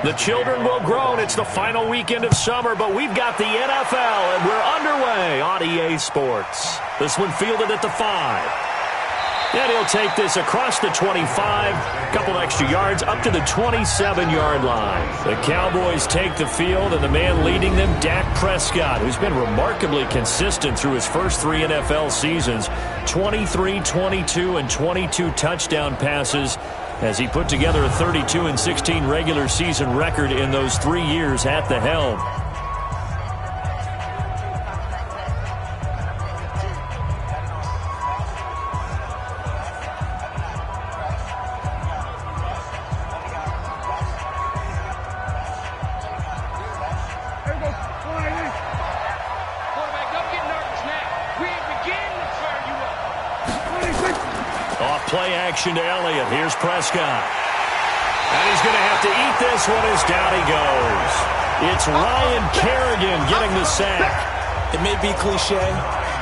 The children will grow. It's the final weekend of summer, but we've got the NFL, and we're underway on EA Sports. This one fielded at the 5. And he'll take this across the 25, a couple extra yards, up to the 27-yard line. The Cowboys take the field, and the man leading them, Dak Prescott, who's been remarkably consistent through his first 3 NFL seasons, 23, 22, and 22 touchdown passes, as he put together a 32-16 regular season record in those 3 years at the helm. Play action to Elliott. Here's Prescott. And he's going to have to eat this one as down he goes. It's Ryan Kerrigan getting the sack. It may be cliche,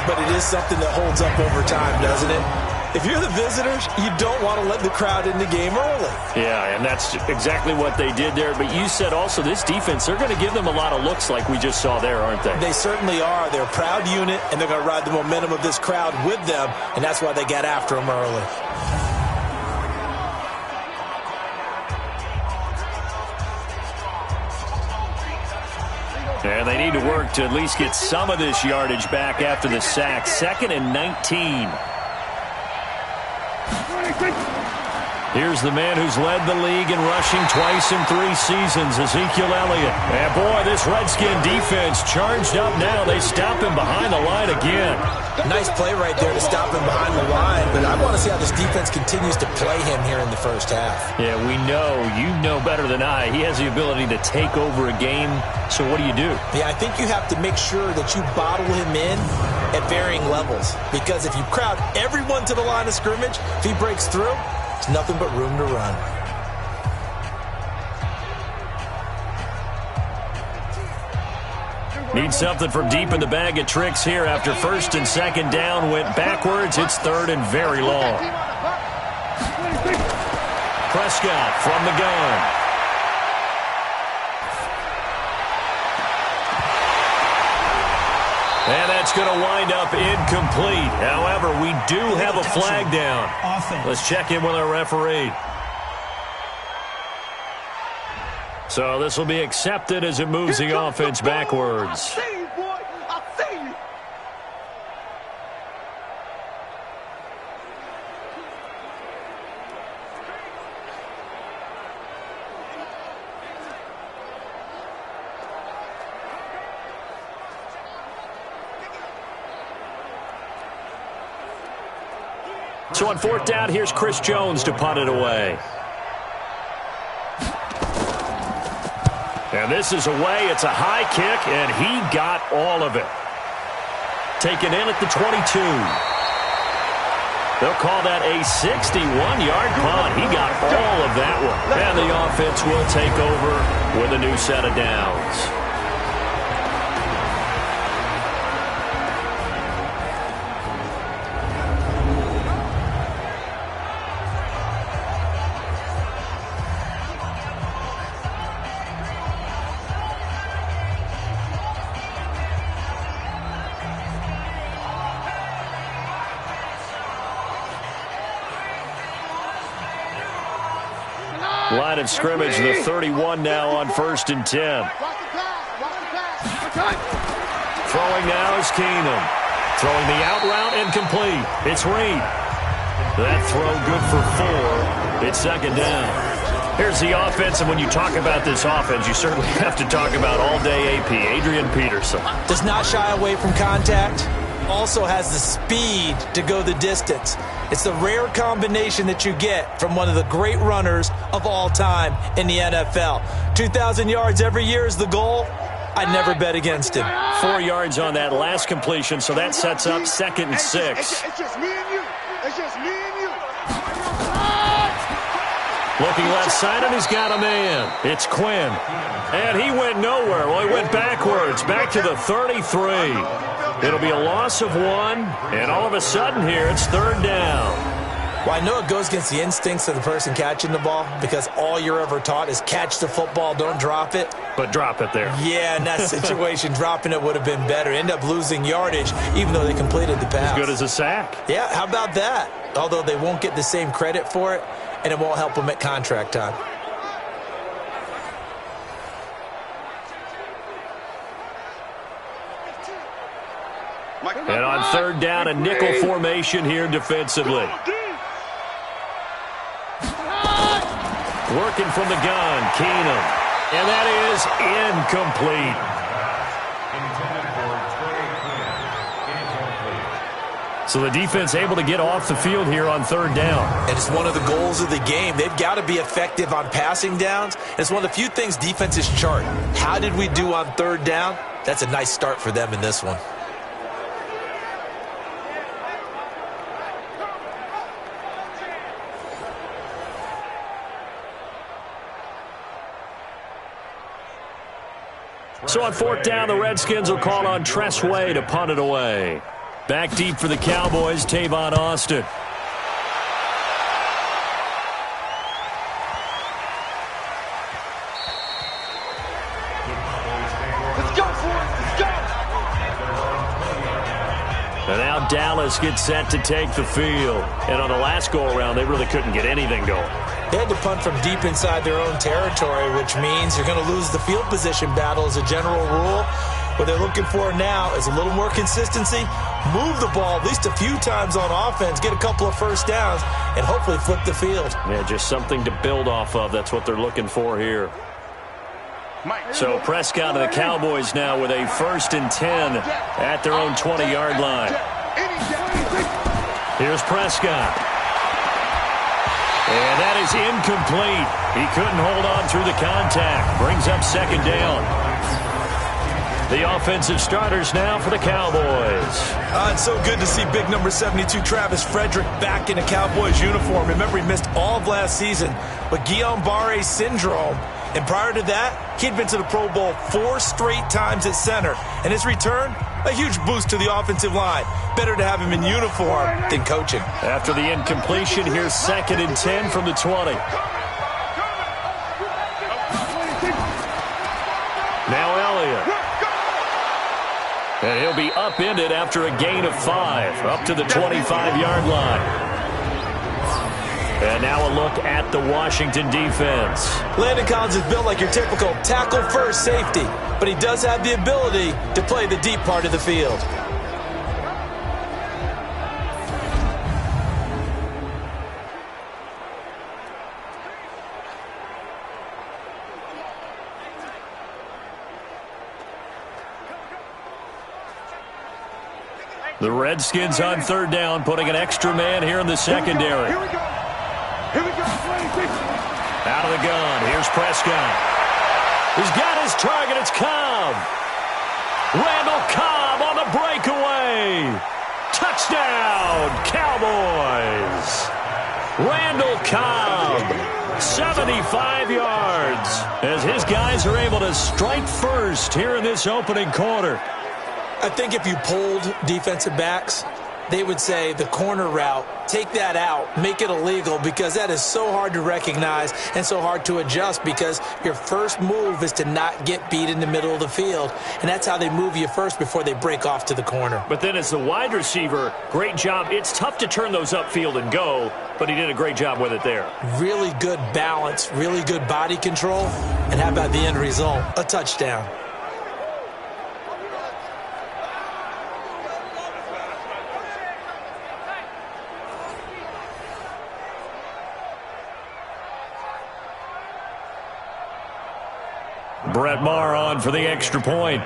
but it is something that holds up over time, doesn't it? If you're the visitors, you don't want to let the crowd in the game early. Yeah, and that's exactly what they did there. But you said also this defense, they're going to give them a lot of looks like we just saw there, aren't they? They certainly are. They're a proud unit, and they're going to ride the momentum of this crowd with them, and that's why they got after them early. And they need to work to at least get some of this yardage back after the sack. 2nd and 19. Here's the man who's led the league in rushing twice in 3 seasons, Ezekiel Elliott. And boy, this Redskin defense charged up now. They stop him behind the line again. Nice play right there to stop him behind the line, but I want to see how this defense continues to play him here in the first half. Yeah, we know. You know better than I. He has the ability to take over a game, so what do? Yeah, I think you have to make sure that you bottle him in at varying levels, because if you crowd everyone to the line of scrimmage, if he breaks through, it's nothing but room to run. Need something from deep in the bag of tricks here after 1st and 2nd down. Went backwards. It's 3rd and very long. Prescott from the gun. And that's going to wind up incomplete. However, we do have a flag down. Let's check in with our referee. So this will be accepted as it moves the offense backwards. So on 4th down, here's Chris Jones to punt it away. And this is away. It's a high kick, and he got all of it. Taken in at the 22. They'll call that a 61-yard punt. He got all of that one. And the offense will take over with a new set of downs. Line of scrimmage, the 31 now on 1st and 10. Throwing now is Keenum. Throwing the out route incomplete. It's Reed. That throw good for 4. It's 2nd down. Here's the offense, and when you talk about this offense, you certainly have to talk about all-day AP, Adrian Peterson. Does not shy away from contact. Also has the speed to go the distance. It's the rare combination that you get from one of the great runners of all time in the NFL. 2,000 yards every year is the goal. I'd never bet against him. 4 yards on that last completion, so that sets up 2nd and 6. It's just me and you. It's just me and you. Looking left side, and he's got a man. It's Quinn. And he went nowhere. Well, he went backwards, back to the 33. It'll be a loss of 1, and all of a sudden here, it's 3rd down. Well, I know it goes against the instincts of the person catching the ball because all you're ever taught is catch the football, don't drop it. But drop it there. Yeah, in that situation, dropping it would have been better. End up losing yardage, even though they completed the pass. As good as a sack. Yeah, how about that? Although they won't get the same credit for it, and it won't help them at contract time. And on third down, a nickel formation here defensively. Working from the gun, Keenum. And that is incomplete. So the defense able to get off the field here on third down. And it's one of the goals of the game. They've got to be effective on passing downs. And it's one of the few things defenses chart. How did we do on third down? That's a nice start for them in this one. So on fourth down, the Redskins will call on Tressway to punt it away. Back deep for the Cowboys, Tavon Austin. Let's go for it. Let's go. And now Dallas gets set to take the field. And on the last go-around, they really couldn't get anything going. They had to punt from deep inside their own territory, which means you're going to lose the field position battle as a general rule. What they're looking for now is a little more consistency, move the ball at least a few times on offense, get a couple of first downs, and hopefully flip the field. Yeah, just something to build off of. That's what they're looking for here. So Prescott and the Cowboys now with a 1st and 10 at their own 20-yard line. Here's Prescott. And that is incomplete. He couldn't hold on through the contact. Brings up second down. The offensive starters now for the Cowboys. It's so good to see big number 72 Travis Frederick back in a Cowboys uniform. Remember, he missed all of last season with Guillain-Barré syndrome. And prior to that, he'd been to the Pro Bowl 4 straight times at center. And his return, a huge boost to the offensive line. Better to have him in uniform than coaching. After the incompletion, here's 2nd and 10 from the 20. Now Elliott. And he'll be upended after a gain of 5, up to the 25-yard line. And now a look at the Washington defense. Landon Collins is built like your typical tackle-first safety, but he does have the ability to play the deep part of the field. The Redskins on third down, putting an extra man here in the secondary. Here we go. Here we go. Out of the gun, here's Prescott. He's got his target, it's Cobb. Randall Cobb on the breakaway. Touchdown, Cowboys. Randall Cobb, 75 yards, as his guys are able to strike first here in this opening quarter. I think if you polled defensive backs, they would say the corner route, take that out, make it illegal, because that is so hard to recognize and so hard to adjust, because your first move is to not get beat in the middle of the field, and that's how they move you first before they break off to the corner. But then as the wide receiver, great job. It's tough to turn those upfield and go, but he did a great job with it there. Really good balance, really good body control, and how about the end result? A touchdown. Brett Maher on for the extra point.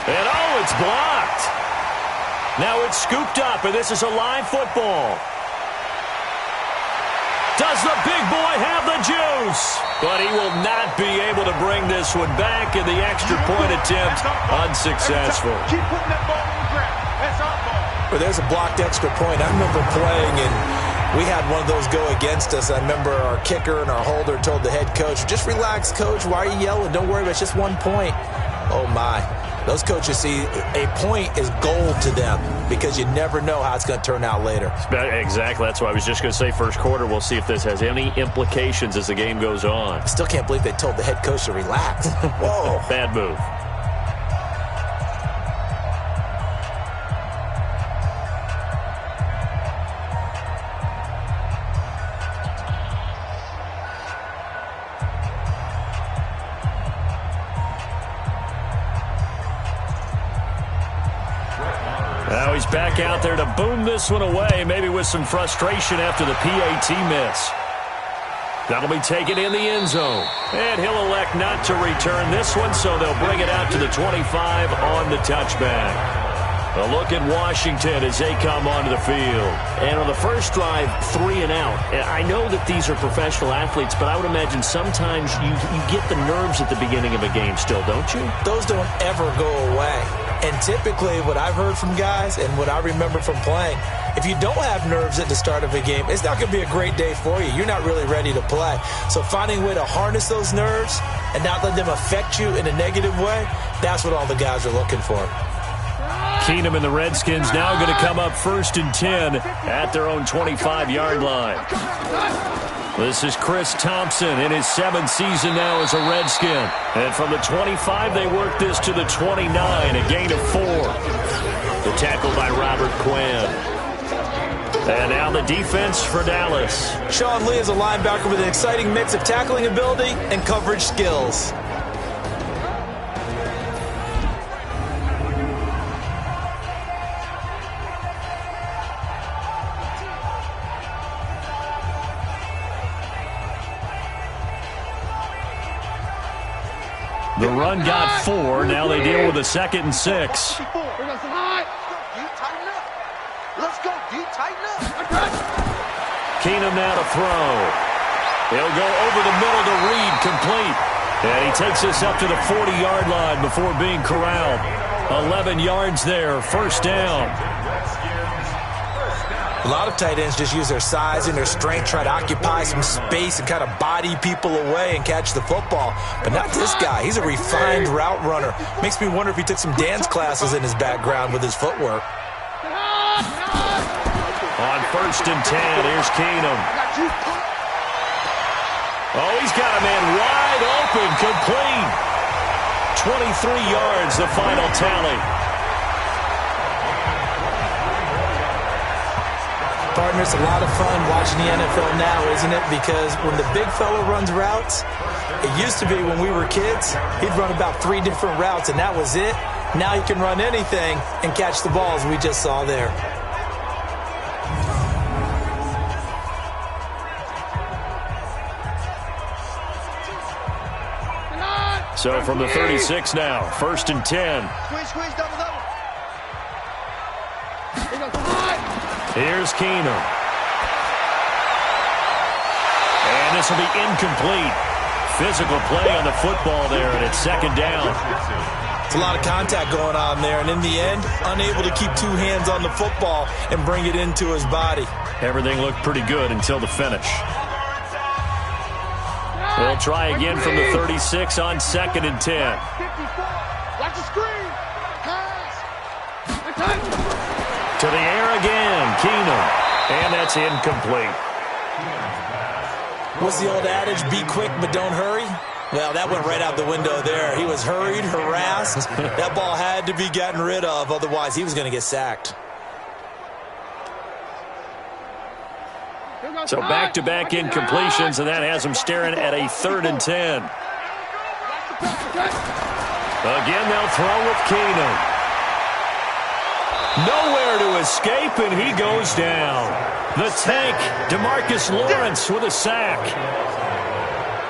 And oh, it's blocked. Now it's scooped up, and this is a live football. Does the big boy have the juice? But he will not be able to bring this one back, in the extra point attempt unsuccessful. Keep putting that ball on the ground. That's our ball. Well, there's a blocked extra point. I remember playing, and we had one of those go against us. I remember our kicker and our holder told the head coach, just relax, coach. Why are you yelling? Don't worry about it. It's just 1 point. Oh, my. Those coaches see a point is gold to them because you never know how it's going to turn out later. Exactly. That's why I was just going to say first quarter. We'll see if this has any implications as the game goes on. I still can't believe they told the head coach to relax. Whoa. Bad move. Now he's back out there to boom this one away, maybe with some frustration after the PAT miss. That'll be taken in the end zone. And he'll elect not to return this one, so they'll bring it out to the 25 on the touchback. A look at Washington as they come onto the field. And on the first drive, 3 and out. I know that these are professional athletes, but I would imagine sometimes you get the nerves at the beginning of a game still, don't you? Those don't ever go away. And typically what I've heard from guys and what I remember from playing, if you don't have nerves at the start of a game, it's not going to be a great day for you. You're not really ready to play. So finding a way to harness those nerves and not let them affect you in a negative way, that's what all the guys are looking for. Keenum and the Redskins now going to come up 1st and 10 at their own 25-yard line. This is Chris Thompson in his 7th season now as a Redskin. And from the 25, they work this to the 29, a gain of 4. The tackle by Robert Quinn. And now the defense for Dallas. Sean Lee is a linebacker with an exciting mix of tackling ability and coverage skills. The run got 4. Now they deal with a 2nd and 6. Let's go. Tighten up. Keenum now to throw. He'll go over the middle to Reed, complete. And he takes us up to the 40-yard line before being corralled. 11 yards there, 1st down. A lot of tight ends just use their size and their strength, try to occupy some space and kind of body people away and catch the football. But not this guy. He's a refined route runner. Makes me wonder if he took some dance classes in his background with his footwork. On 1st and 10, here's Keenum. Oh, he's got a man wide open, complete. 23 yards, the final tally. Partner, it's a lot of fun watching the NFL now, isn't it? Because when the big fella runs routes, it used to be when we were kids, he'd run about 3 different routes, and that was it. Now he can run anything and catch the balls we just saw there. So from the 36 now, 1st and 10. Squeeze, double. Here's Keenum. And this will be incomplete. Physical play on the football there, and it's 2nd down. It's a lot of contact going on there, and in the end, unable to keep 2 hands on the football and bring it into his body. Everything looked pretty good until the finish. They'll try again from the 36 on 2nd and 10. Watch the screen. Pass. To the air again, Keenum. And that's incomplete. What's the old adage, be quick but don't hurry? Well, that went right out the window there. He was hurried, harassed. That ball had to be gotten rid of, otherwise he was going to get sacked. So back-to-back incompletions, and that has him staring at a 3rd and 10. Again, they'll throw with Keenum. Nowhere to escape, and he goes down. The tank, DeMarcus Lawrence with a sack.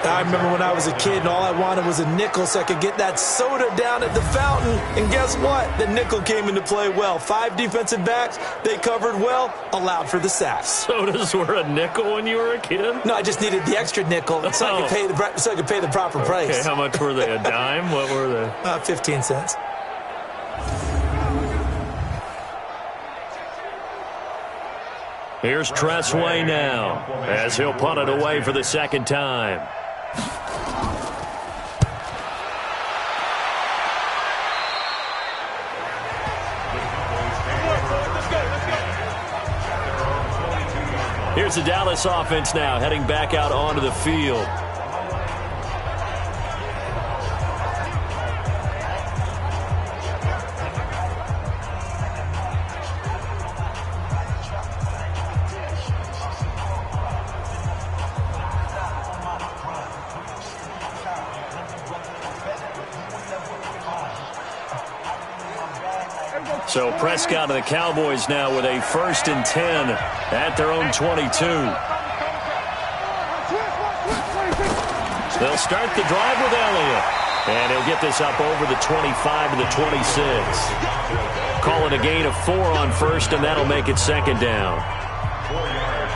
I remember when I was a kid and all I wanted was a nickel so I could get that soda down at the fountain. And guess what? The nickel came into play well. 5 defensive backs, they covered well, allowed for the sack. Sodas were a nickel when you were a kid? No, I just needed the extra nickel so I could pay the proper price. Okay, how much were they? A dime? What were they? 15 cents. Here's Tressway now as he'll punt it away for the 2nd time. Here's the Dallas offense now heading back out onto the field. So Prescott and the Cowboys now with a 1st and 10 at their own 22. They'll start the drive with Elliott. And he'll get this up over the 25 to the 26. Call it a gain of 4 on 1st, and that'll make it 2nd down.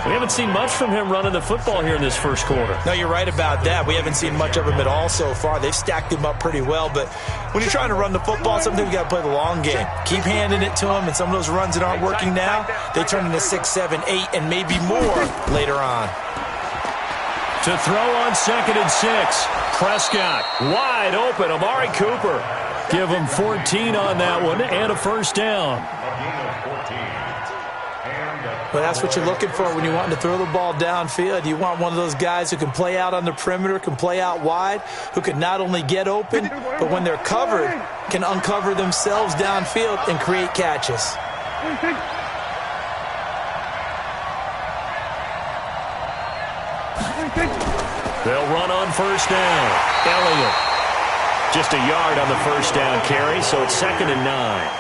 We haven't seen much from him running the football here in this first quarter. No, you're right about that. We haven't seen much of him at all so far. They've stacked him up pretty well, but when you're trying to run the football, sometimes you got to play the long game. Keep handing it to him, and some of those runs that aren't working now, they turn into 6, 7, 8, and maybe more later on. To throw on 2nd and 6. Prescott wide open. Amari Cooper. Give him 14 on that one and a 1st down. Well, that's what you're looking for when you're wanting to throw the ball downfield. You want one of those guys who can play out on the perimeter, can play out wide, who can not only get open, but when they're covered, can uncover themselves downfield and create catches. They'll run on 1st down. Elliott. Just a yard on the 1st down carry, so it's 2nd and 9.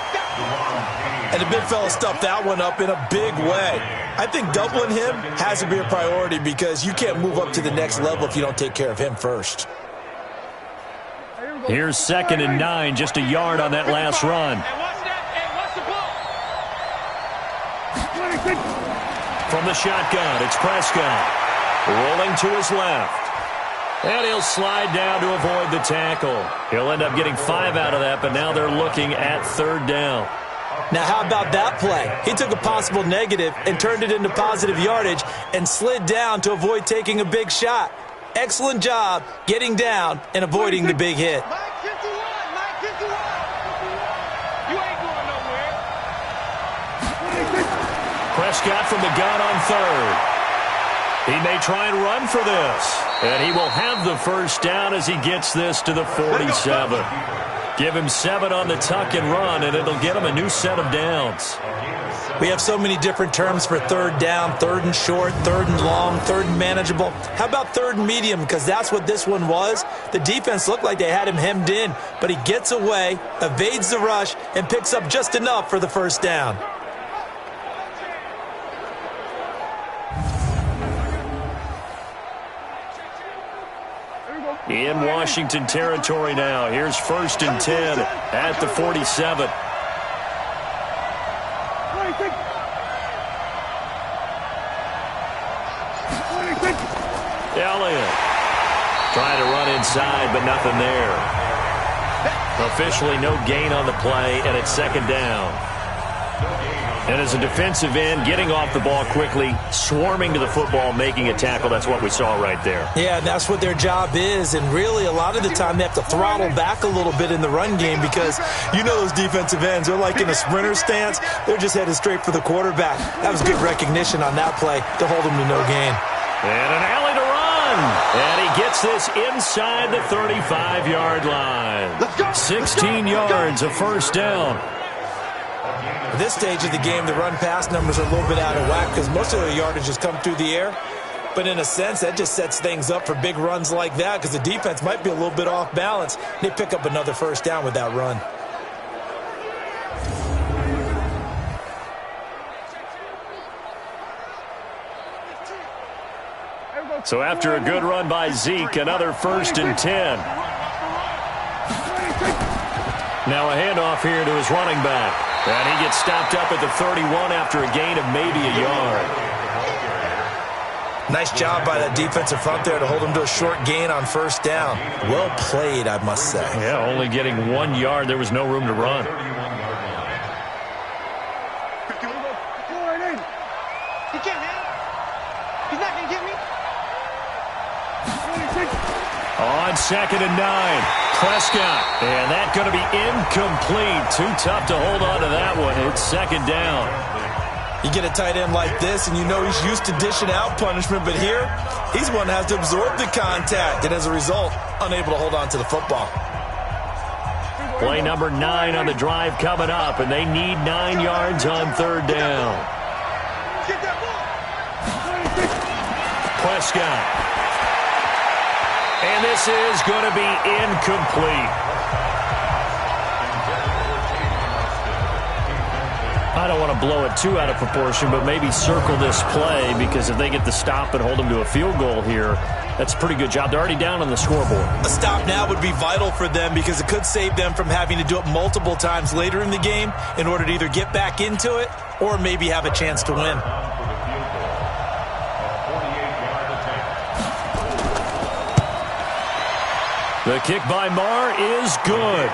And the big fella stuffed that one up in a big way. I think doubling him has to be a priority because you can't move up to the next level if you don't take care of him first. Here's 2nd and 9, just a yard on that last run. From the shotgun, it's Prescott. Rolling to his left. And he'll slide down to avoid the tackle. He'll end up getting 5 out of that, but now they're looking at 3rd down. Now, how about that play? He took a possible negative and turned it into positive yardage and slid down to avoid taking a big shot. Excellent job getting down and avoiding the big hit. Mike 51, Mike 51. You ain't going nowhere. Prescott from the gun on 3rd. He may try and run for this. And he will have the 1st down as he gets this to the 47. Give him 7 on the tuck and run, and it'll get him a new set of downs. We have so many different terms for 3rd down, 3rd and short, 3rd and long, 3rd and manageable. How about 3rd and medium? Because that's what this one was. The defense looked like they had him hemmed in, but he gets away, evades the rush, and picks up just enough for the 1st down. In Washington territory now. Here's 1st and 10 at the 47. Elliott trying to run inside, but nothing there. Officially no gain on the play, and it's 2nd down. And as a defensive end, getting off the ball quickly, swarming to the football, making a tackle, that's what we saw right there. Yeah, and that's what their job is. And really, a lot of the time, they have to throttle back a little bit in the run game because you know those defensive ends, they're like in a sprinter stance. They're just headed straight for the quarterback. That was good recognition on that play to hold them to no gain. And an alley to run. And he gets this inside the 35-yard line. 16 yards, a 1st down. At this stage of the game, the run-pass numbers are a little bit out of whack because most of their yardage has come through the air. But in a sense, that just sets things up for big runs like that because the defense might be a little bit off balance. They pick up another 1st down with that run. So after a good run by Zeke, another 1st and 10. Now a handoff here to his running back. And he gets stopped up at the 31 after a gain of maybe a yard. Nice job by that defensive front there to hold him to a short gain on 1st down. Well played, I must say. Yeah, only getting 1 yard. There was no room to run. He can't handle. He's not going to get me. On 2nd and 9, Prescott. And that's going to be incomplete. Too tough to hold on to that one. It's 2nd down. You get a tight end like this, and you know he's used to dishing out punishment, but here, he's one that has to absorb the contact, and as a result, unable to hold on to the football. Play number 9 on the drive coming up, and they need 9 yards on third down. Prescott. And this is going to be incomplete. I don't want to blow it too out of proportion, but maybe circle this play, because if they get the stop and hold them to a field goal here, that's a pretty good job. They're already down on the scoreboard. A stop now would be vital for them, because it could save them from having to do it multiple times later in the game in order to either get back into it or maybe have a chance to win. The kick by Marr is good.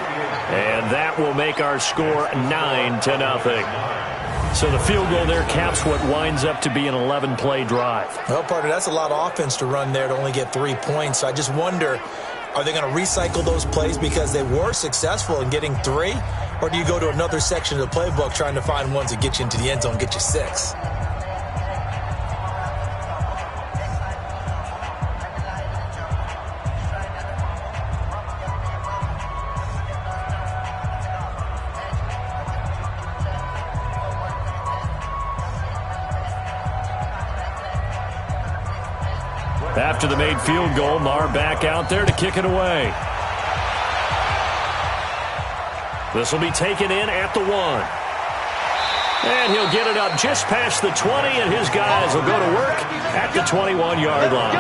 And that will make our score 9-0. So the field goal there caps what winds up to be an 11-play drive. Well, partner, that's a lot of offense to run there to only get 3 points. So I just wonder, are they going to recycle those plays because they were successful in getting 3? Or do you go to another section of the playbook trying to find ones that get you into the end zone, get you 6? After the made field goal, Marr back out there to kick it away. This will be taken in at the 1. And he'll get it up just past the 20, and his guys will go to work at the 21-yard line.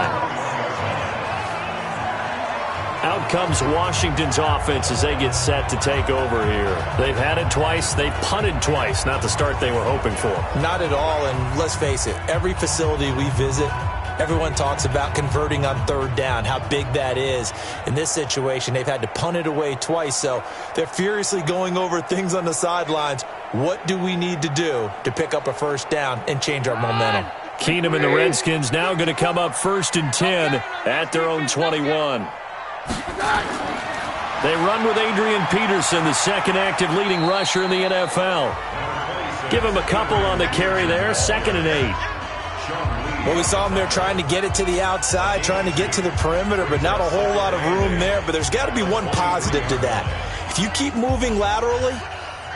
Out comes Washington's offense as they get set to take over here. They've had it twice. They've punted twice. Not the start they were hoping for. Not at all, and let's face it, every facility we visit, everyone talks about converting on third down, how big that is. In this situation, they've had to punt it away twice, so they're furiously going over things on the sidelines. What do we need to do to pick up a first down and change our momentum? Keenum and the Redskins now going to come up 1st and 10 at their own 21. They run with Adrian Peterson, the second active leading rusher in the NFL. Give him a couple on the carry there, 2nd and 8. Well, we saw him there trying to get it to the outside, trying to get to the perimeter, but not a whole lot of room there. But there's got to be one positive to that. If you keep moving laterally,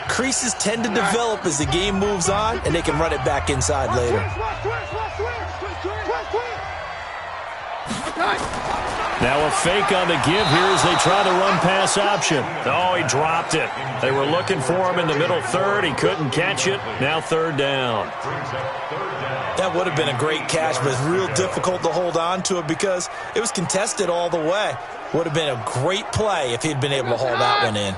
creases tend to develop as the game moves on, and they can run it back inside later. Now a fake on the give here as they try the run-pass option. Oh, he dropped it. They were looking for him in the middle third. He couldn't catch it. Now 3rd down. That would have been a great catch, but it's real difficult to hold on to it because it was contested all the way. Would have been a great play if he'd been able to hold that one in.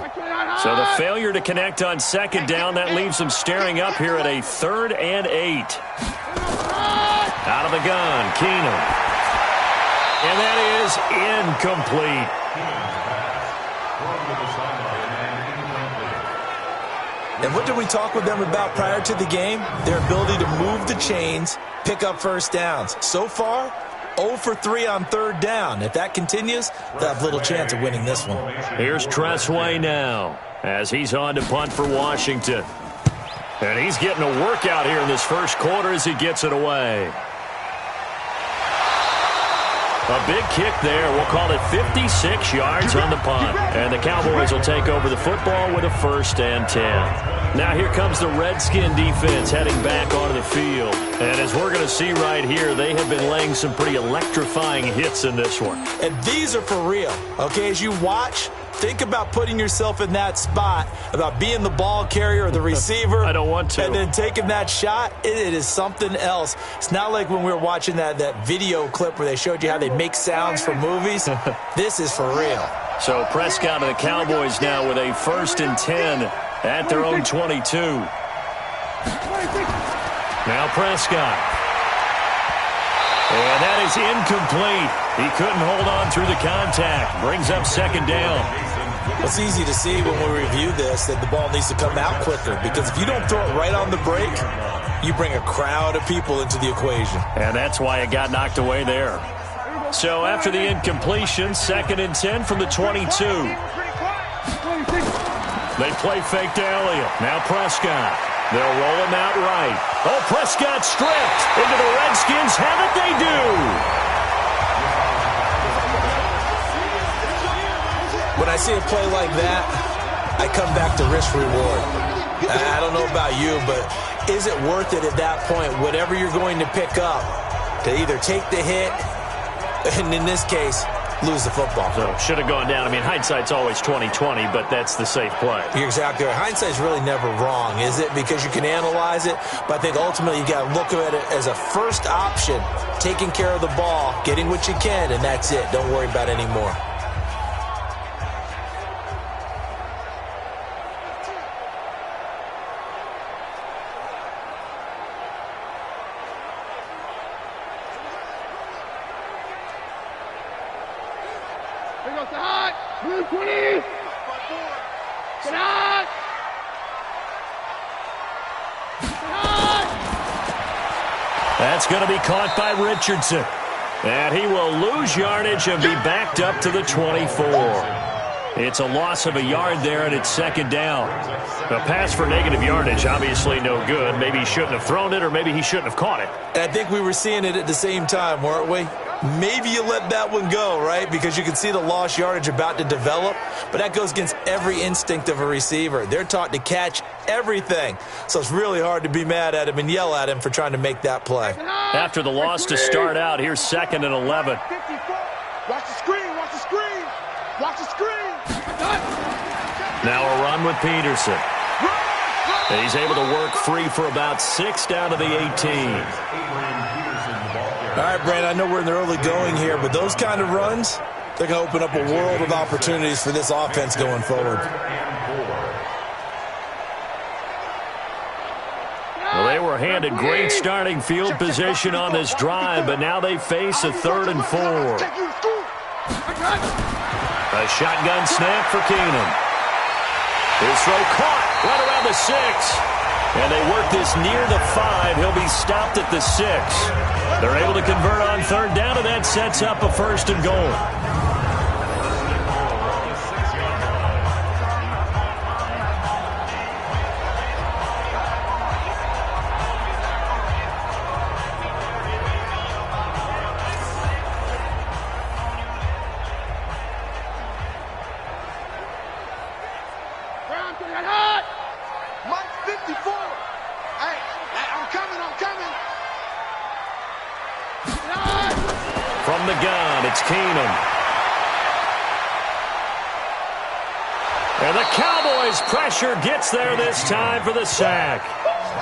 So the failure to connect on 2nd down, that leaves them staring up here at a 3rd and 8. Out of the gun, Keenum. And that is incomplete. And what did we talk with them about prior to the game? Their ability to move the chains, pick up first downs. So far, 0 for 3 on 3rd down. If that continues, they'll have little chance of winning this one. Here's Tressway now as he's on to punt for Washington. And he's getting a workout here in this first quarter as he gets it away. A big kick there. We'll call it 56 yards on the punt. And the Cowboys will take over the football with a 1st and 10. Now here comes the Redskin defense heading back onto the field. And as we're going to see right here, they have been laying some pretty electrifying hits in this one. And these are for real. Okay, as you watch, think about putting yourself in that spot, about being the ball carrier or the receiver. I don't want to. And then taking that shot, it is something else. It's not like when we were watching that video clip where they showed you how they make sounds for movies. This is for real. So Prescott and the Cowboys now with a 1st and 10 at their own 22. Now Prescott. And that is incomplete. He couldn't hold on through the contact. Brings up 2nd down. It's easy to see when we review this that the ball needs to come out quicker, because if you don't throw it right on the break, you bring a crowd of people into the equation. And that's why it got knocked away there. So after the incompletion, 2nd and 10 from the 22. They play fake to Elliott. Now Prescott. They'll roll him out right. Oh, Prescott stripped. Into the Redskins. Have it, they do. When I see a play like that, I come back to risk-reward. I don't know about you, but is it worth it at that point, whatever you're going to pick up, to either take the hit, and in this case, lose the football? So, should have gone down. I mean, hindsight's always 20/20, but that's the safe play. You're exactly right. Hindsight's really never wrong, is it? Because you can analyze it, but I think ultimately you got to look at it as a first option, taking care of the ball, getting what you can, and that's it. Don't worry about any more. That's going to be caught by Richardson. And he will lose yardage and be backed up to the 24. It's a loss of a yard there, and it's second down. A pass for negative yardage, obviously no good. Maybe he shouldn't have thrown it, or maybe he shouldn't have caught it. And I think we were seeing it at the same time, weren't we? Maybe you let that one go, right? Because you can see the lost yardage about to develop, but that goes against every instinct of a receiver. They're taught to catch everything, so it's really hard to be mad at him and yell at him for trying to make that play. After the loss to start out, here's 2nd and 11. Watch the screen, watch the screen, watch the screen. Now a run with Peterson. And he's able to work free for about 6 down to the 18. All right, Brandon, I know we're in the early going here, but those kind of runs, they're going to open up a world of opportunities for this offense going forward. Well, they were handed great starting field position on this drive, but now they face a 3rd and 4. A shotgun snap for Keenum. His throw caught right around the 6. And they work this near the 5. He'll be stopped at the 6. They're able to convert on 3rd down, and that sets up a 1st and goal. From the gun, it's Keenum. And the Cowboys' pressure gets there this time for the sack.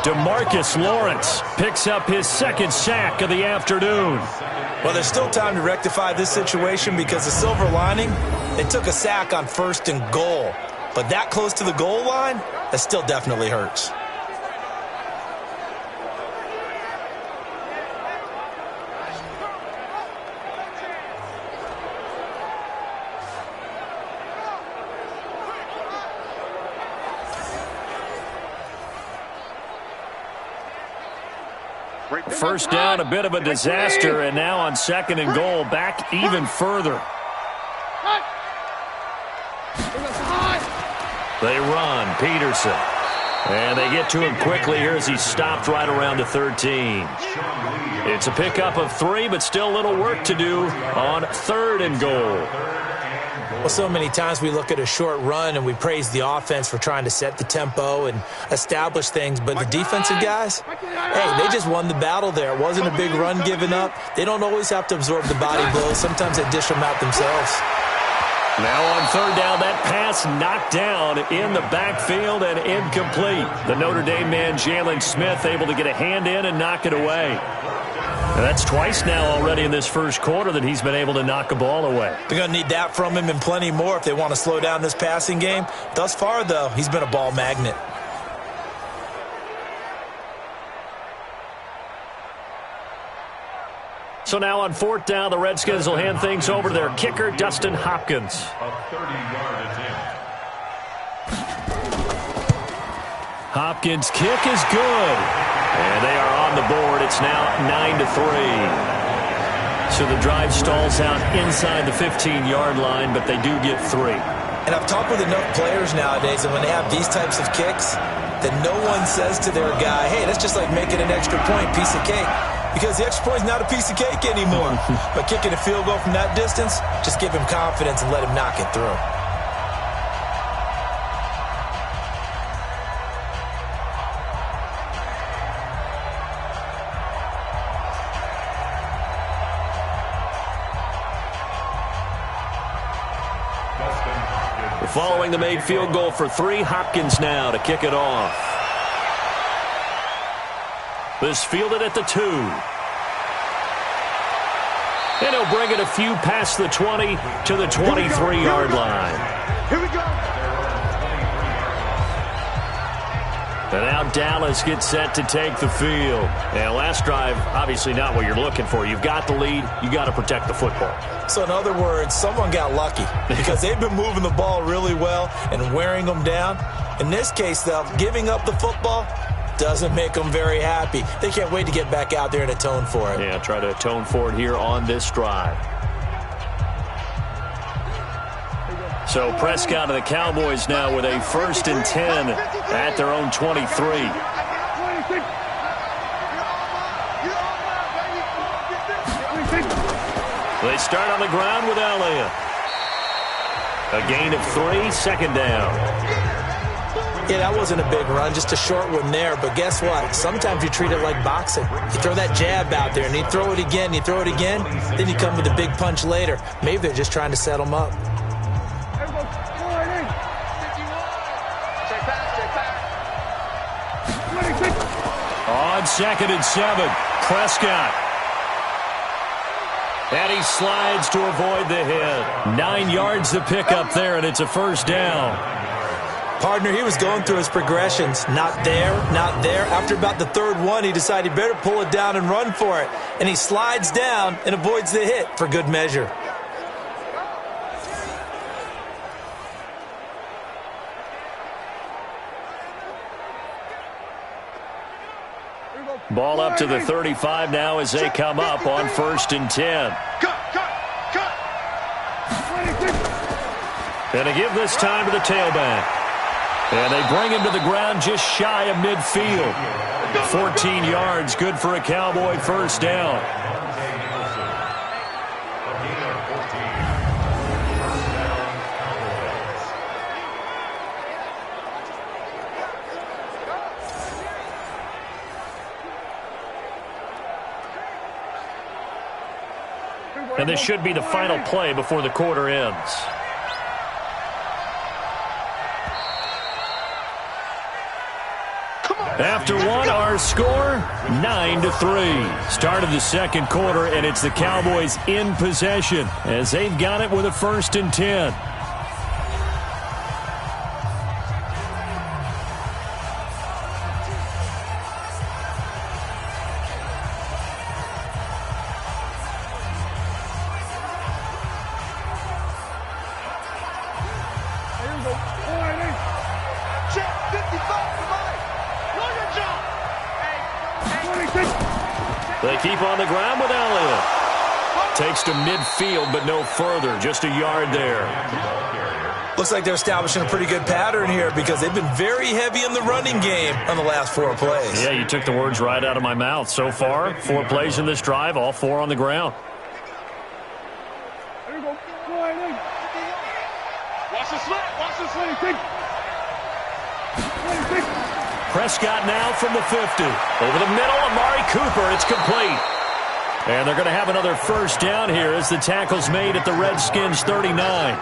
DeMarcus Lawrence picks up his 2nd sack of the afternoon. Well, there's still time to rectify this situation because the silver lining, they took a sack on 1st and goal. But that close to the goal line, that still definitely hurts. First down, a bit of a disaster, and now on 2nd and goal, back even further. They run, Peterson. And they get to him quickly here as he's stopped right around the 13. It's a pickup of 3, but still a little work to do on 3rd and goal. Well, so many times we look at a short run and we praise the offense for trying to set the tempo and establish things, but the defensive guys, hey, they just won the battle there. It wasn't a big run given up. They don't always have to absorb the body blows. Sometimes they dish them out themselves. Now on 3rd down, that pass knocked down in the backfield and incomplete. The Notre Dame man, Jalen Smith, able to get a hand in and knock it away. And that's twice now already in this first quarter that he's been able to knock a ball away. They're going to need that from him and plenty more if they want to slow down this passing game. Thus far, though, he's been a ball magnet. So now on 4th down, the Redskins will hand things over to their kicker, Dustin Hopkins. Hopkins' kick is good. And they are on the board. It's now 9-3. So the drive stalls out inside the 15-yard line, but they do get 3. And I've talked with enough players nowadays that when they have these types of kicks, that no one says to their guy, hey, that's just like making an extra point, piece of cake. Because the extra point is not a piece of cake anymore. But kicking a field goal from that distance, just give him confidence and let him knock it through. Following the made field goal for 3, Hopkins now to kick it off. This fielded at the 2. And he'll bring it a few past the 20 to the 23-yard line. Here we go. And now Dallas gets set to take the field. And last drive, obviously not what you're looking for. You've got the lead. You got to protect the football. So in other words, someone got lucky because they've been moving the ball really well and wearing them down. In this case, though, giving up the football doesn't make them very happy. They can't wait to get back out there and atone for it. Yeah, try to atone for it here on this drive. So Prescott and the Cowboys now with a 1st and 10 at their own 23. They start on the ground with Elliott. A gain of 3, 2nd down. Yeah, that wasn't a big run, just a short one there. But guess what? Sometimes you treat it like boxing. You throw that jab out there, and you throw it again, you throw it again, then you come with a big punch later. Maybe they're just trying to set them up. On 2nd and 7, Prescott. And he slides to avoid the hit. 9 yards to pick up there, and it's a 1st down. Partner, he was going through his progressions. Not there, not there. After about the 3rd one, he decided he better pull it down and run for it. And he slides down and avoids the hit for good measure. Ball up to the 35 now as they come up on 1st and 10. And to give this time to the tailback. And they bring him to the ground just shy of midfield. 14 yards, good for a Cowboy 1st down. And this should be the final play before the quarter ends. After one, our score, 9-3. Start of the 2nd quarter, and it's the Cowboys in possession as they've got it with a 1st and 10. They keep on the ground with Elliott. Takes to midfield, but no further. Just a yard there. Looks like they're establishing a pretty good pattern here because they've been very heavy in the running game on the last 4 plays. Yeah, you took the words right out of my mouth. So far, 4 plays in this drive, all 4 on the ground. Watch the slant. Watch the slant. Prescott now from the 50. Over the middle, Amari Cooper. It's complete. And they're going to have another 1st down here as the tackle's made at the Redskins' 39.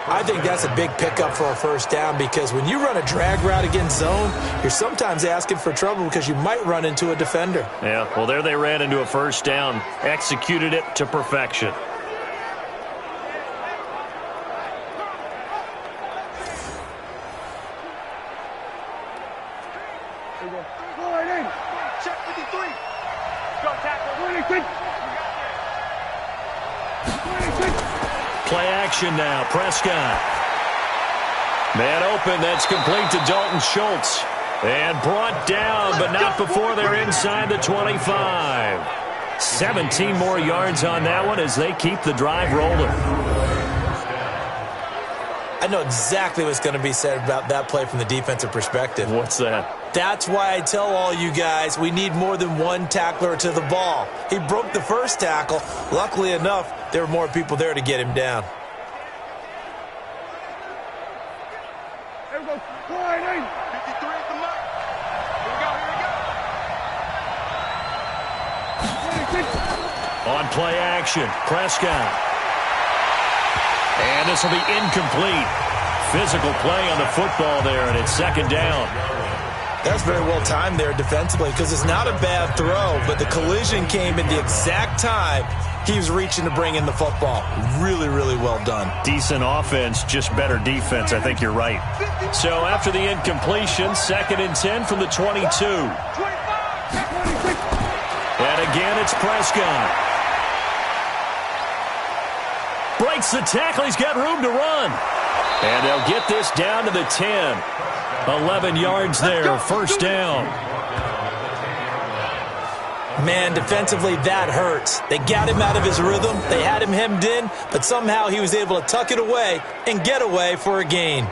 I think that's a big pickup for a 1st down because when you run a drag route against zone, you're sometimes asking for trouble because you might run into a defender. Yeah, well, there they ran into a 1st down. Executed it to perfection. Check 53. Go tackle. Play action now. Prescott. Man open. That's complete to Dalton Schultz. And brought down, but not before they're inside the 25. 17 more yards on that one as they keep the drive rolling. I know exactly what's going to be said about that play from the defensive perspective. What's that? That's why I tell all you guys we need more than one tackler to the ball. He broke the first tackle. Luckily enough, there were more people there to get him down. Here we go. 53 at the mark. Here we go. On play action, Prescott. And this will be incomplete. Physical play on the football there, and it's second down. That's very well timed there defensively because it's not a bad throw, but the collision came at the exact time he was reaching to bring in the football. Really, really well done. Decent offense, just better defense. I think you're right. So after the incompletion, 2nd and 10 from the 22. And again, it's Prescott. Breaks the tackle. He's got room to run. And they'll get this down to the 10. 11 yards there, first down. Man, defensively, that hurts. They got him out of his rhythm. They had him hemmed in, but somehow he was able to tuck it away and get away for a gain.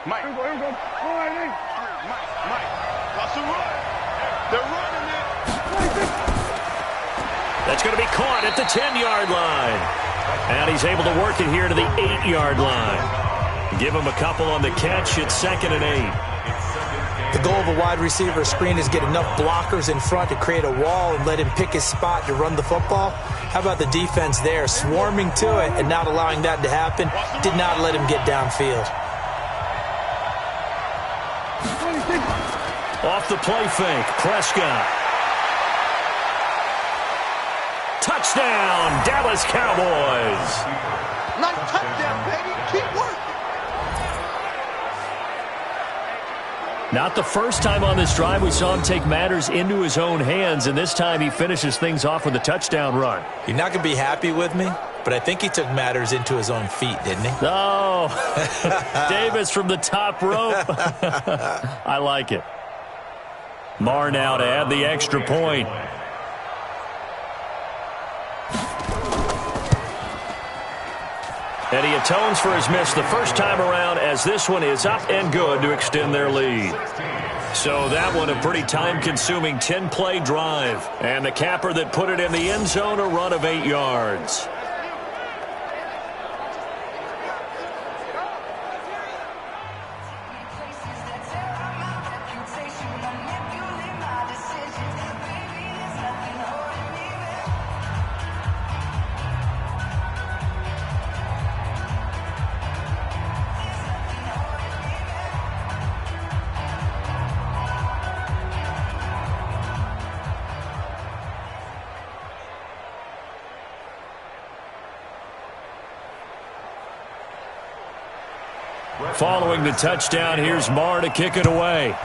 Mike. Here we go. All right, Mike. That's a run. They're running it. That's going to be caught at the 10-yard line. And he's able to work it here to the 8-yard line. Give him a couple on the catch. It's 2nd and 8. The goal of a wide receiver screen is get enough blockers in front to create a wall and let him pick his spot to run the football. How about the defense there, swarming to it and not allowing that to happen? Did not let him get downfield. Off the play fake, Prescott. Touchdown, Dallas Cowboys. Nice touchdown, baby. Keep working. Not the first time on this drive we saw him take matters into his own hands, and this time he finishes things off with a touchdown run. You're not going to be happy with me, but I think he took matters into his own feet, didn't he? Oh, Davis from the top rope. I like it. Marr now to add the extra point. And he atones for his miss the first time around as this one is up and good to extend their lead. So that one a pretty time-consuming 10-play drive. And the capper that put it in the end zone, a run of 8 yards. Following the touchdown, here's Marr to kick it away.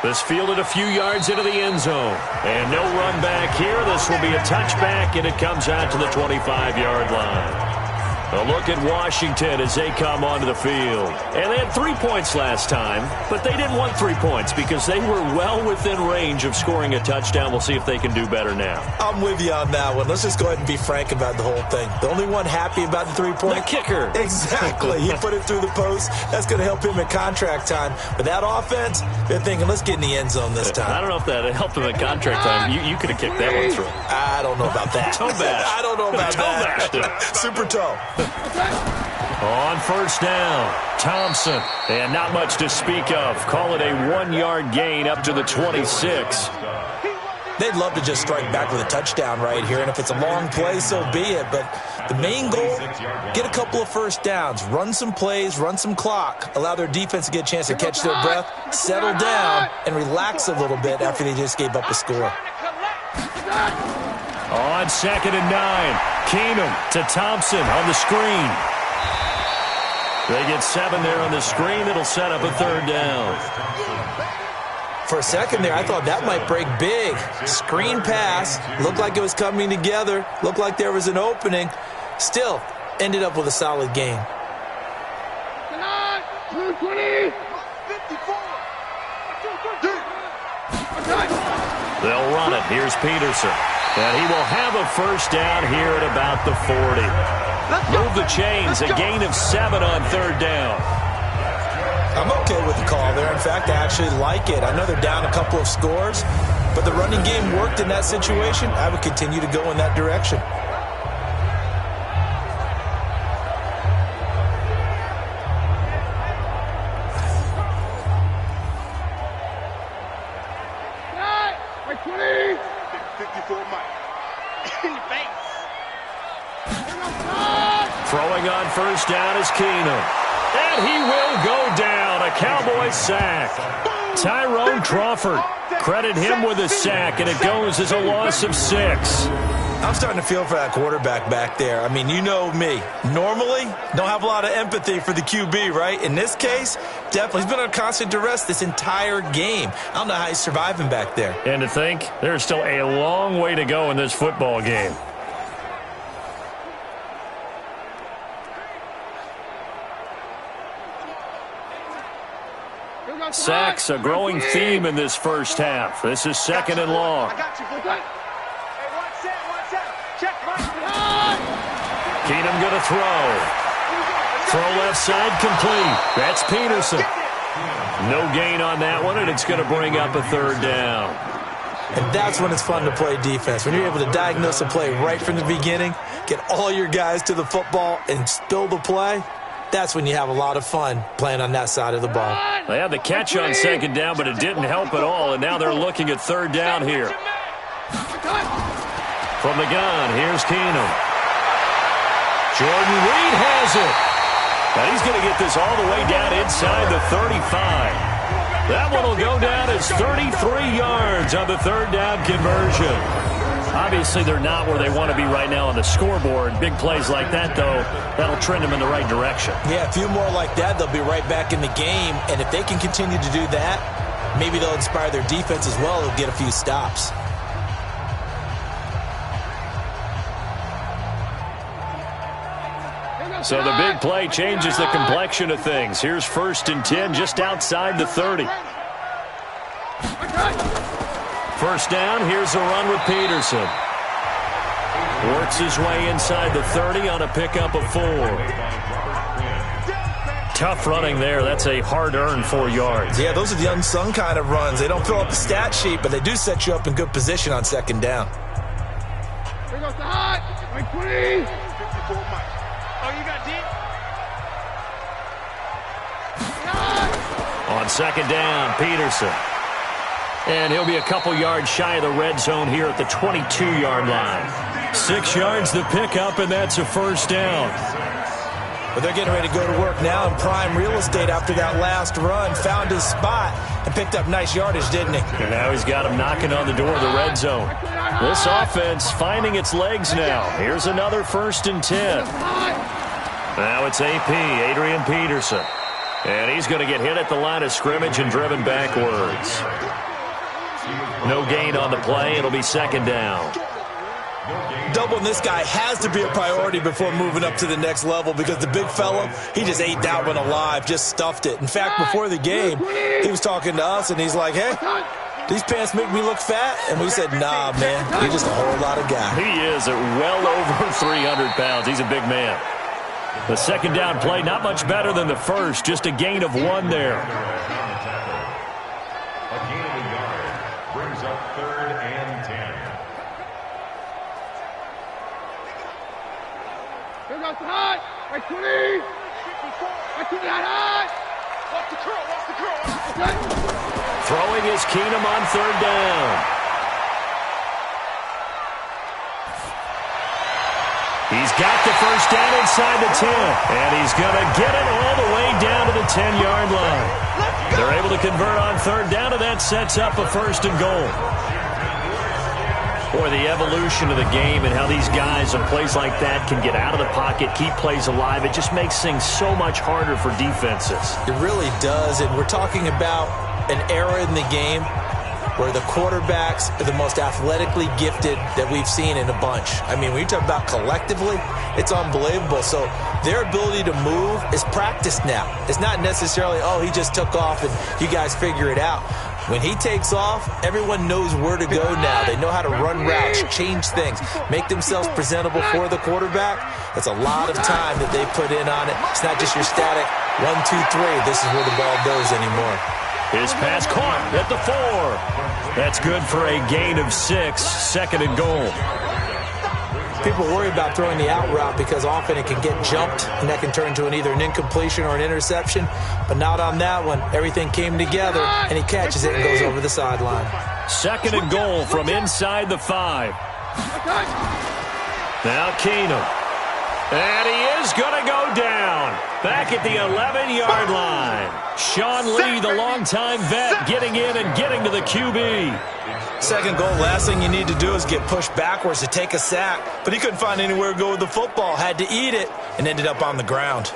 This fielded a few yards into the end zone. And no run back here. This will be a touchback, and it comes out to the 25-yard line. A look at Washington as they come onto the field. And they had 3 points last time, but they didn't want 3 points because they were well within range of scoring a touchdown. We'll see if they can do better now. I'm with you on that one. Let's just go ahead and be frank about the whole thing. The only one happy about the 3-point? The kicker. Exactly. He put it through the post. That's going to help him at contract time. But that offense, they're thinking, let's get in the end zone this time. I don't know if that helped him at contract time. You could have kicked that one through. I don't know about that. Toe bash. I don't know about toe that. Bash. Super toe. On first down, Thompson. And not much to speak of. Call it a 1-yard gain up to the 26. They'd love to just strike back with a touchdown right here, and if it's a long play, so be it. But the main goal, get a couple of first downs, run some plays, run some clock, allow their defense to get a chance to catch their breath, settle down, and relax a little bit after they just gave up a score. On 2nd and 9, Keenum to Thompson on the screen. They get 7 there on the screen. It'll set up a 3rd down. For a second there, I thought that might break big. Screen pass, looked like it was coming together, looked like there was an opening. Still, ended up with a solid game. They'll run it. Here's Peterson. And he will have a first down here at about the 40. Move the chains. A gain of 7 on third down. I'm okay with the call there. In fact, I actually like it. I know they're down a couple of scores, but the running game worked in that situation. I would continue to go in that direction. Throwing on first down is Keenum. And he will go down. A Cowboys sack. Tyrone Crawford. Credit him with a sack, and it goes as a loss of 6. I'm starting to feel for that quarterback back there. I mean, you know me. Normally, don't have a lot of empathy for the QB, right? In this case, definitely. He's been on constant duress this entire game. I don't know how he's surviving back there. And to think, there's still a long way to go in this football game. Sacks, a growing theme in this first half. This is second and long. Keenum going to throw. Throw left side complete. That's Peterson. No gain on that one, and it's going to bring up a third down. And that's when it's fun to play defense. When you're able to diagnose a play right from the beginning, get all your guys to the football, and spill the play, that's when you have a lot of fun playing on that side of the ball. They had the catch on second down, but it didn't help at all, and now they're looking at third down here. From the gun, here's Keenum. Jordan Reed has it. And he's going to get this all the way down inside the 35. That one will go down as 33 yards on the third down conversion. Obviously, they're not where they want to be right now on the scoreboard. Big plays like that, though, that'll trend them in the right direction. Yeah, a few more like that, they'll be right back in the game. And if they can continue to do that, maybe they'll inspire their defense as well. They'll get a few stops. So the big play changes the complexion of things. Here's 1st and 10 just outside the 30. First down, here's a run with Peterson. Works his way inside the 30 on a pickup of 4. Tough running there. That's a hard-earned 4 yards. Yeah, those are the unsung kind of runs. They don't fill up the stat sheet, but they do set you up in good position on second down. Here goes the hot. 20. 54 Mike. Oh, you got deep? On second down, Peterson. And he'll be a couple yards shy of the red zone here at the 22-yard line. 6 yards the pickup, and that's a first down. But they're getting ready to go to work now in prime real estate after that last run. Found his spot and picked up nice yardage, didn't he? And now he's got him knocking on the door of the red zone. This offense finding its legs now. Here's another 1st and 10. Now it's AP, Adrian Peterson. And he's going to get hit at the line of scrimmage and driven backwards. No gain on the play. It'll be second down. Doubling this guy has to be a priority before moving up to the next level because the big fella, he just ate that one alive, just stuffed it. In fact, before the game, he was talking to us, and he's like, hey, these pants make me look fat? And we said, nah, man, you're just a whole lot of guy. He is at well over 300 pounds. He's a big man. The second down play, not much better than the first, just a gain of 1 there. A gain of a yard brings up 3rd and 10. Here goes the hot. 20. 54. Hot. Watch the curl. Watch the curl. Throwing is Keenum on third down. He's got the first down inside the 10, and he's going to get it all the way down to the 10-yard line. They're able to convert on third down, and that sets up a 1st and goal. Boy, the evolution of the game and how these guys on plays like that can get out of the pocket, keep plays alive, it just makes things so much harder for defenses. It really does, and we're talking about an era in the game where the quarterbacks are the most athletically gifted that we've seen in a bunch. I mean, when you talk about collectively, it's unbelievable. So their ability to move is practiced now. It's not necessarily, oh, he just took off and you guys figure it out. When he takes off, everyone knows where to go now. They know how to run routes, change things, make themselves presentable for the quarterback. That's a lot of time that they put in on it. It's not just your static 1, 2, 3. This is where the ball goes anymore. His pass caught at the 4. That's good for a gain of 6, 2nd and goal. People worry about throwing the out route because often it can get jumped, and that can turn into either an incompletion or an interception. But not on that one. Everything came together, and he catches it and goes over the sideline. 2nd and goal from inside the 5. Now Keenum. And he is going to go down. Back at the 11-yard line. Sean Lee, the longtime vet, getting in and getting to the QB. 2nd goal, last thing you need to do is get pushed backwards to take a sack. But he couldn't find anywhere to go with the football. Had to eat it and ended up on the ground.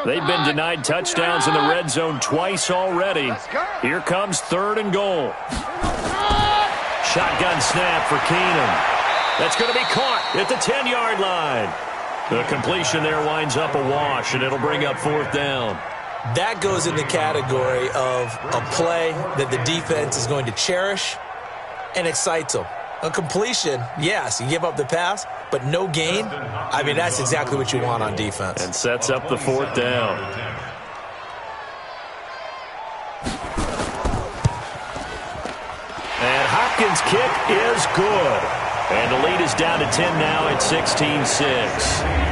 They've been denied touchdowns in the red zone twice already. Here comes 3rd and goal. Shotgun snap for Keenum. That's going to be caught at the 10-yard line. The completion there winds up a wash, and it'll bring up 4th down. That goes in the category of a play that the defense is going to cherish and excites them. A completion, yes, you give up the pass, but no gain. I mean, that's exactly what you want on defense. And sets up the 4th down. And Hopkins' kick is good. And the lead is down to 10 now at 16-6.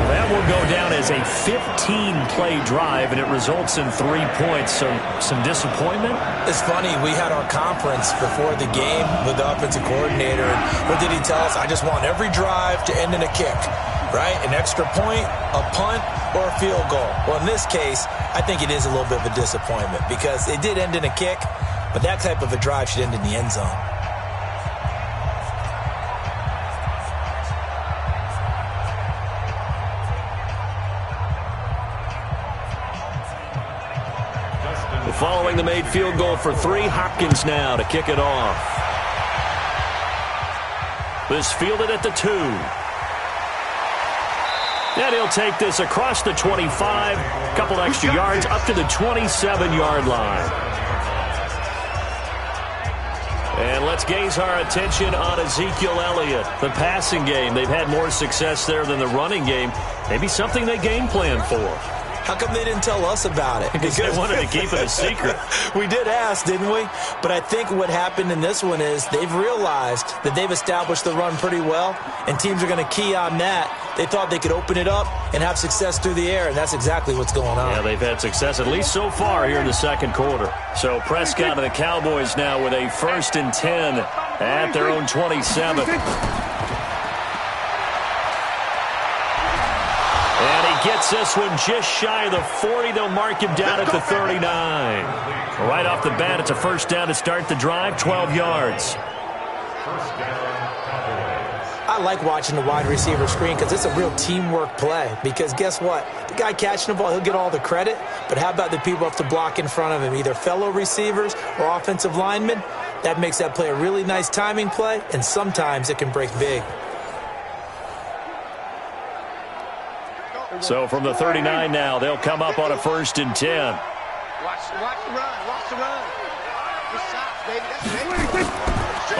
That will go down as a 15-play drive, and it results in 3 points. So some disappointment? It's funny. We had our conference before the game with the offensive coordinator. And what did he tell us? I just want every drive to end in a kick, right? An extra point, a punt, or a field goal. Well, in this case, I think it is a little bit of a disappointment because it did end in a kick, but that type of a drive should end in the end zone. Following the made field goal for 3, Hopkins now to kick it off. This fielded at the 2. And he'll take this across the 25, a couple extra yards up to the 27-yard line. And let's gaze our attention on Ezekiel Elliott. The passing game, they've had more success there than the running game. Maybe something they game plan for. How come they didn't tell us about it? Because they wanted to keep it a secret. We did ask, didn't we? But I think what happened in this one is they've realized that they've established the run pretty well, and teams are going to key on that. They thought they could open it up and have success through the air, and that's exactly what's going on. Yeah, they've had success, at least so far, here in the 2nd quarter. So Prescott and the Cowboys now with a 1st and 10 at their own 27. Gets this one just shy of the 40. They'll mark him down at the 39. Right off the bat, it's a 1st down to start the drive, 12 yards. I like watching the wide receiver screen because it's a real teamwork play. Because guess what? The guy catching the ball, he'll get all the credit. But how about the people up to block in front of him, either fellow receivers or offensive linemen? That makes that play a really nice timing play, and sometimes it can break big. So from the 39 now, they'll come up on a 1st and 10. Watch the run. Watch the run. Good shots, baby. That's baby.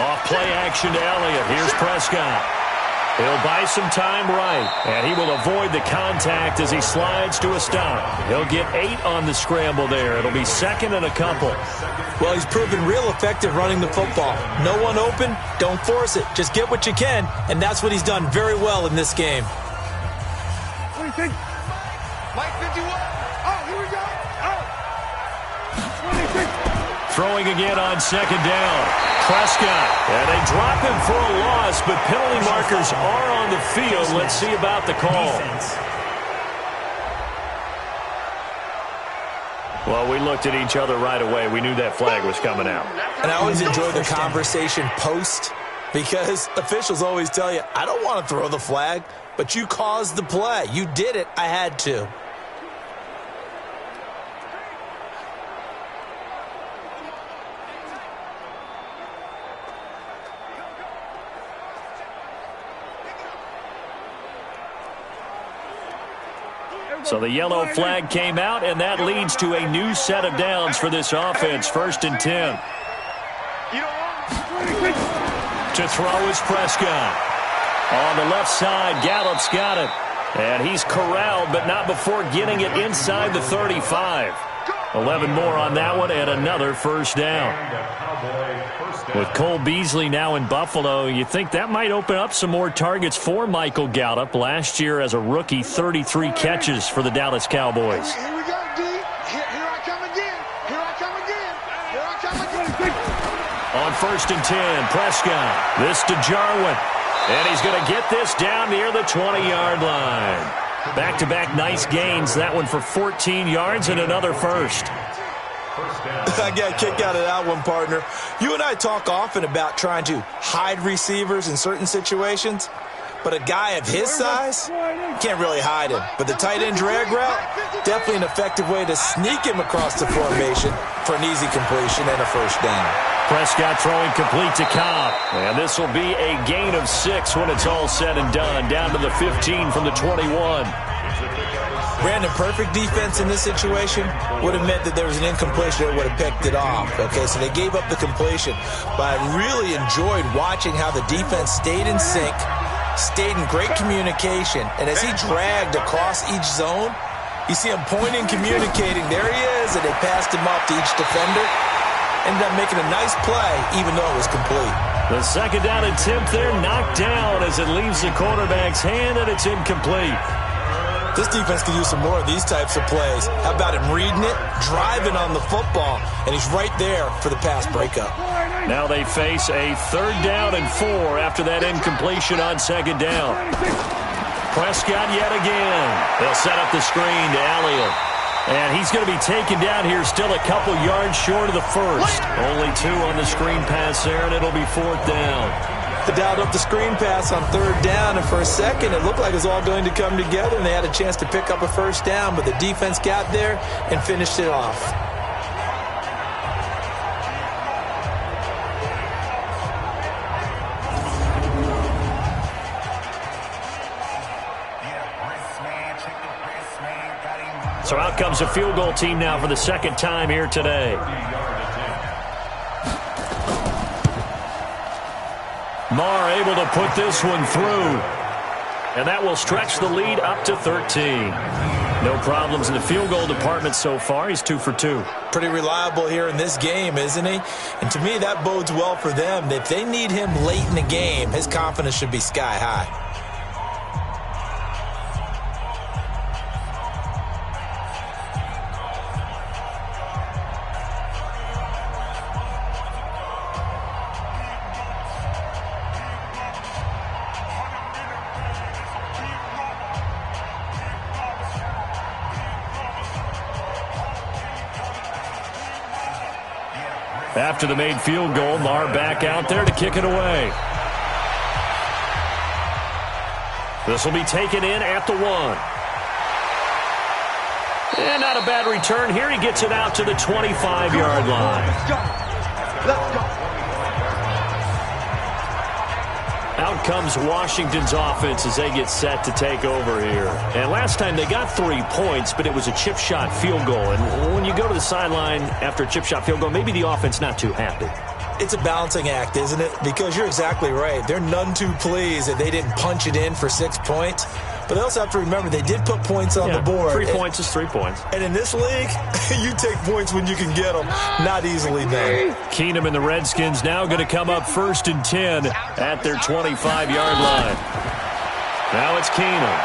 Off play action to Elliott. Here's Prescott. He'll buy some time right, and he will avoid the contact as he slides to a stop. He'll get 8 on the scramble there. It'll be 2nd and a couple. Well, he's proven real effective running the football. No one open, don't force it. Just get what you can, and that's what he's done very well in this game. Mike 51. Oh, here we go. Oh. Throwing again on 2nd down. Prescott. And they drop him for a loss, but penalty markers are on the field. Let's see about the call. Well, we looked at each other right away. We knew that flag was coming out. And I always enjoy the conversation post, because officials always tell you, I don't want to throw the flag, but you caused the play. You did it. I had to. So the yellow flag came out, and that leads to a new set of downs for this offense. 1st and 10. To throw is Prescott. On the left side, Gallup's got it. And he's corralled, but not before getting it inside the 35. 11 more on that one, and another first down. With Cole Beasley now in Buffalo, you think that might open up some more targets for Michael Gallup. Last year as a rookie, 33 catches for the Dallas Cowboys. Here we go, D. Here I come again. Here I come again. Here I come again. On 1st and 10, Prescott. This to Jarwin. And he's going to get this down near the 20-yard line. Back-to-back nice gains. That one for 14 yards and another first. I got a kick out of that one, partner. You and I talk often about trying to hide receivers in certain situations, but a guy of his size can't really hide him. But the tight end drag route, definitely an effective way to sneak him across the formation for an easy completion and a first down. Prescott throwing complete to Cobb. And this will be a gain of 6 when it's all said and done. Down to the 15 from the 21. Brandon, perfect defense in this situation would have meant that there was an incompletion that would have picked it off. Okay, so they gave up the completion. But I really enjoyed watching how the defense stayed in sync, stayed in great communication. And as he dragged across each zone, you see him pointing, communicating. There he is, and they passed him off to each defender. Ended up making a nice play, even though it was complete. The second down attempt there knocked down as it leaves the quarterback's hand, and it's incomplete. This defense could use some more of these types of plays. How about him reading it, driving on the football, and he's right there for the pass breakup. Now they face a 3rd down and 4 after that incompletion on 2nd down. Prescott yet again. They'll set up the screen to Elliott. And he's going to be taken down here still a couple yards short of the first. Only 2 on the screen pass there, and it'll be 4th down. They dialed up the screen pass on 3rd down, and for a second it looked like it was all going to come together, and they had a chance to pick up a first down, but the defense got there and finished it off. So out comes a field goal team now for the 2nd time here today. Marr able to put this one through. And that will stretch the lead up to 13. No problems in the field goal department so far. He's 2 for 2. Pretty reliable here in this game, isn't he? And to me, that bodes well for them. If they need him late in the game, his confidence should be sky high. After the made field goal, Marr back out there to kick it away. This will be taken in at the 1. And not a bad return here. He gets it out to the 25-yard line. Let's go. Out comes Washington's offense as they get set to take over here. And last time they got 3 points, but it was a chip shot field goal. And when you go to the sideline after a chip shot field goal, maybe the offense not too happy. It's a balancing act, isn't it? Because you're exactly right. They're none too pleased that they didn't punch it in for 6 points. But they also have to remember they did put points on the board. 3 points is 3 points. And in this league, you take points when you can get them. Not easily done. Keenum and the Redskins now going to come up 1st and 10 at their 25-yard line. Now it's Keenum.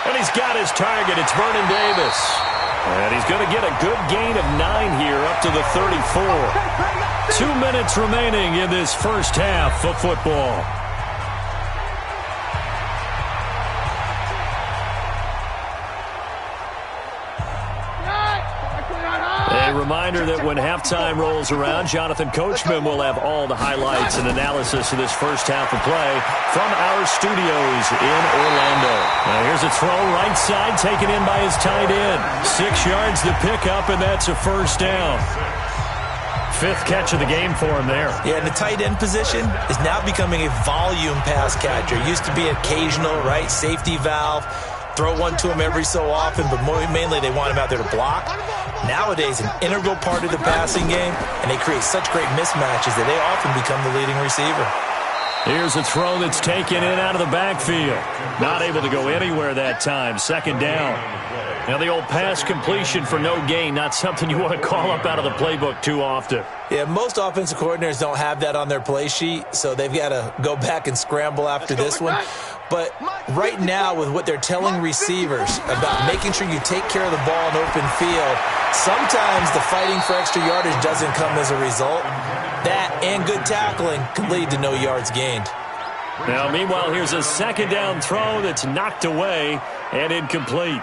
And he's got his target. It's Vernon Davis. And he's going to get a good gain of 9 here up to the 34. 2 minutes remaining in this first half of football. A reminder that when halftime rolls around, Jonathan Coachman will have all the highlights and analysis of this first half of play from our studios in Orlando. Now here's a throw right side, taken in by his tight end. 6 yards to pick up, and that's a first down. 5th catch of the game for him there. Yeah, and the tight end position is now becoming a volume pass catcher. Used to be occasional, right, safety valve. Throw one to him every so often, but mainly they want him out there to block. Nowadays, an integral part of the passing game, and they create such great mismatches that they often become the leading receiver. Here's a throw that's taken in out of the backfield. Not able to go anywhere that time. 2nd down. Now the old pass completion for no gain, not something you want to call up out of the playbook too often. Yeah, most offensive coordinators don't have that on their play sheet, so they've got to go back and scramble after this one. But right now, with what they're telling receivers about making sure you take care of the ball in open field, sometimes the fighting for extra yardage doesn't come as a result. That and good tackling can lead to no yards gained. Now, meanwhile, here's a 2nd down throw that's knocked away and incomplete.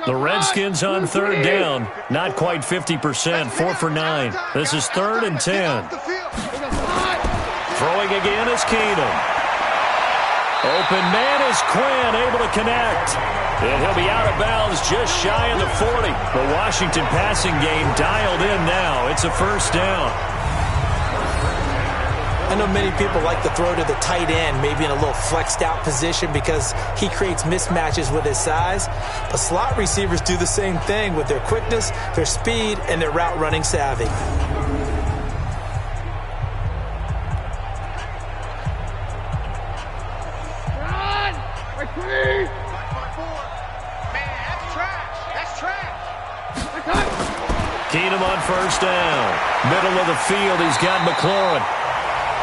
The Redskins on 3rd down, not quite 50%, 4 for 9. This is 3rd and 10. Throwing again is Keenum. Open man is Quinn, able to connect. And he'll be out of bounds just shy of the 40. The Washington passing game dialed in now. It's a first down. I know many people like to throw to the tight end, maybe in a little flexed out position because he creates mismatches with his size. But slot receivers do the same thing with their quickness, their speed, and their route running savvy. Keenum on 1st down. Middle of the field, he's got McLaurin.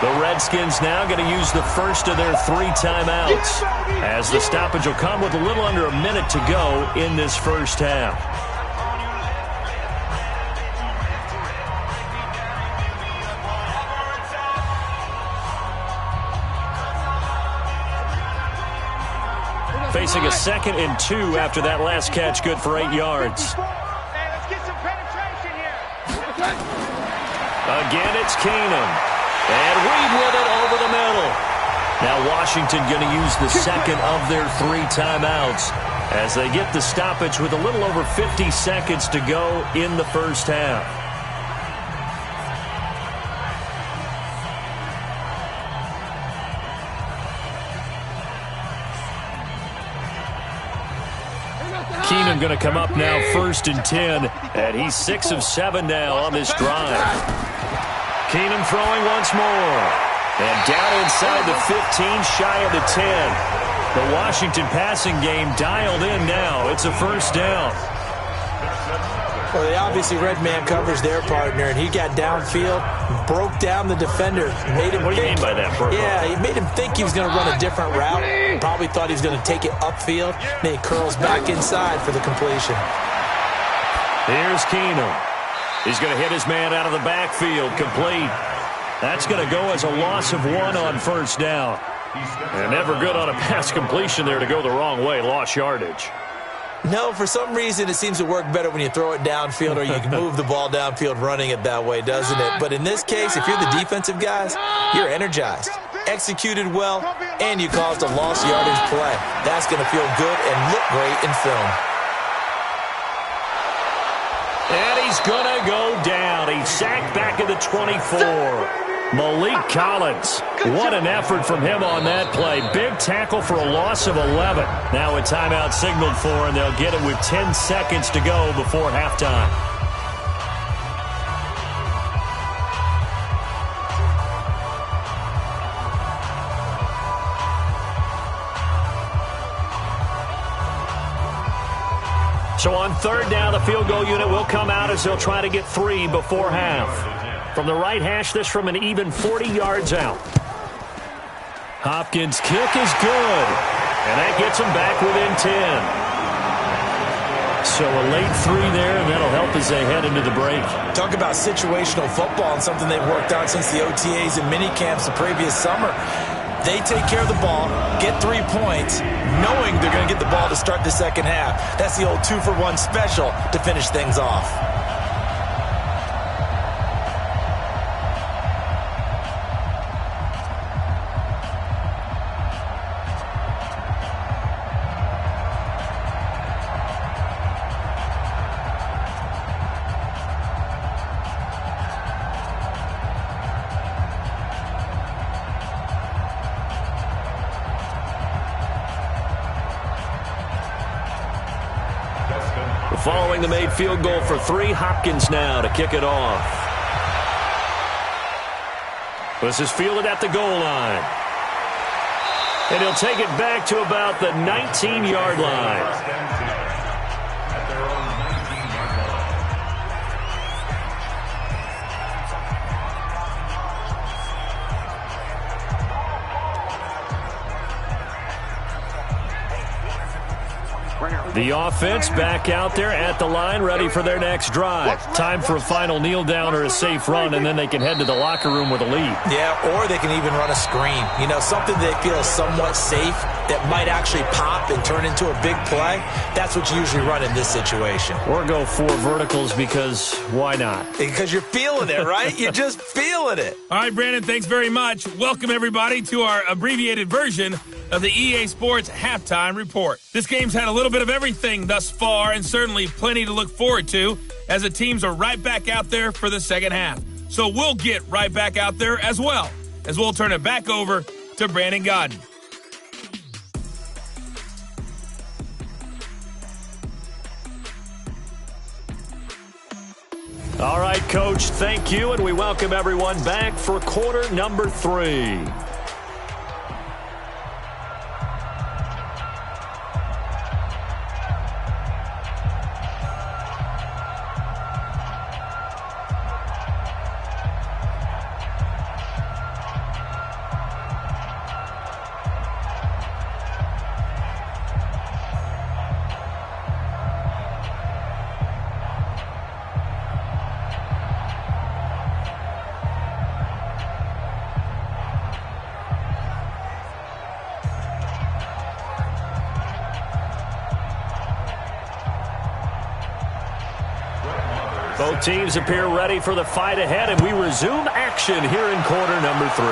The Redskins now going to use the first of their 3 timeouts, as the stoppage will come with a little under a minute to go in this first half. Facing a 2nd and 2 after that last catch, good for 8 yards. Again, it's Keenum. And Reed with it over the middle. Now Washington going to use the 2nd of their 3 timeouts as they get the stoppage with a little over 50 seconds to go in the first half. Keenum going to come up now 1st and 10, and he's 6 of 7 now on this drive. Keenum throwing once more. And down inside the 15, shy of the 10. The Washington passing game dialed in now. It's a first down. Well, they obviously red man covers their partner, and he got downfield, broke down the defender. Made him what do you mean by that, Burko? Yeah, he made him think he was going to run a different route. Probably thought he was going to take it upfield. Then he curls back inside for the completion. Here's Keenum. He's going to hit his man out of the backfield, complete. That's going to go as a loss of 1 on first down. And never good on a pass completion there to go the wrong way, lost yardage. No, for some reason it seems to work better when you throw it downfield or you can move the ball downfield running it that way, doesn't it? But in this case, if you're the defensive guys, you're energized, executed well, and you caused a lost yardage play. That's going to feel good and look great in film. And he's going to go down. He's sacked back at the 24. Malik Collins, what an effort from him on that play. Big tackle for a loss of 11. Now a timeout signaled for, and they'll get it with 10 seconds to go before halftime. So on 3rd down, the field goal unit will come out as they'll try to get 3 before half. From the right hash, this from an even 40 yards out. Hopkins' kick is good. And that gets him back within 10. So a late 3 there, and that'll help as they head into the break. Talk about situational football and something they've worked on since the OTAs and mini camps the previous summer. They take care of the ball, get 3 points, knowing they're going to get the ball to start the second half. That's the old 2-for-1 special to finish things off. Following the made field goal for 3, Hopkins now to kick it off. This is fielded at the goal line. And he'll take it back to about the 19-yard line. The offense back out there at the line, ready for their next drive. Time for a final kneel down or a safe run, and then they can head to the locker room with a lead. Yeah, or they can even run a screen. You know, something they feel is somewhat safe that might actually pop and turn into a big play. That's what you usually run in this situation. Or go 4 verticals because why not? Because you're feeling it, right? You're just feeling it. All right, Brandon, thanks very much. Welcome, everybody, to our abbreviated version of the EA Sports Halftime Report. This game's had a little bit of everything thus far, and certainly plenty to look forward to as the teams are right back out there for the second half. So we'll get right back out there as well, as we'll turn it back over to Brandon Godden. All right, Coach, thank you, and we welcome everyone back for quarter number 3. Both teams appear ready for the fight ahead, and we resume action here in quarter number 3.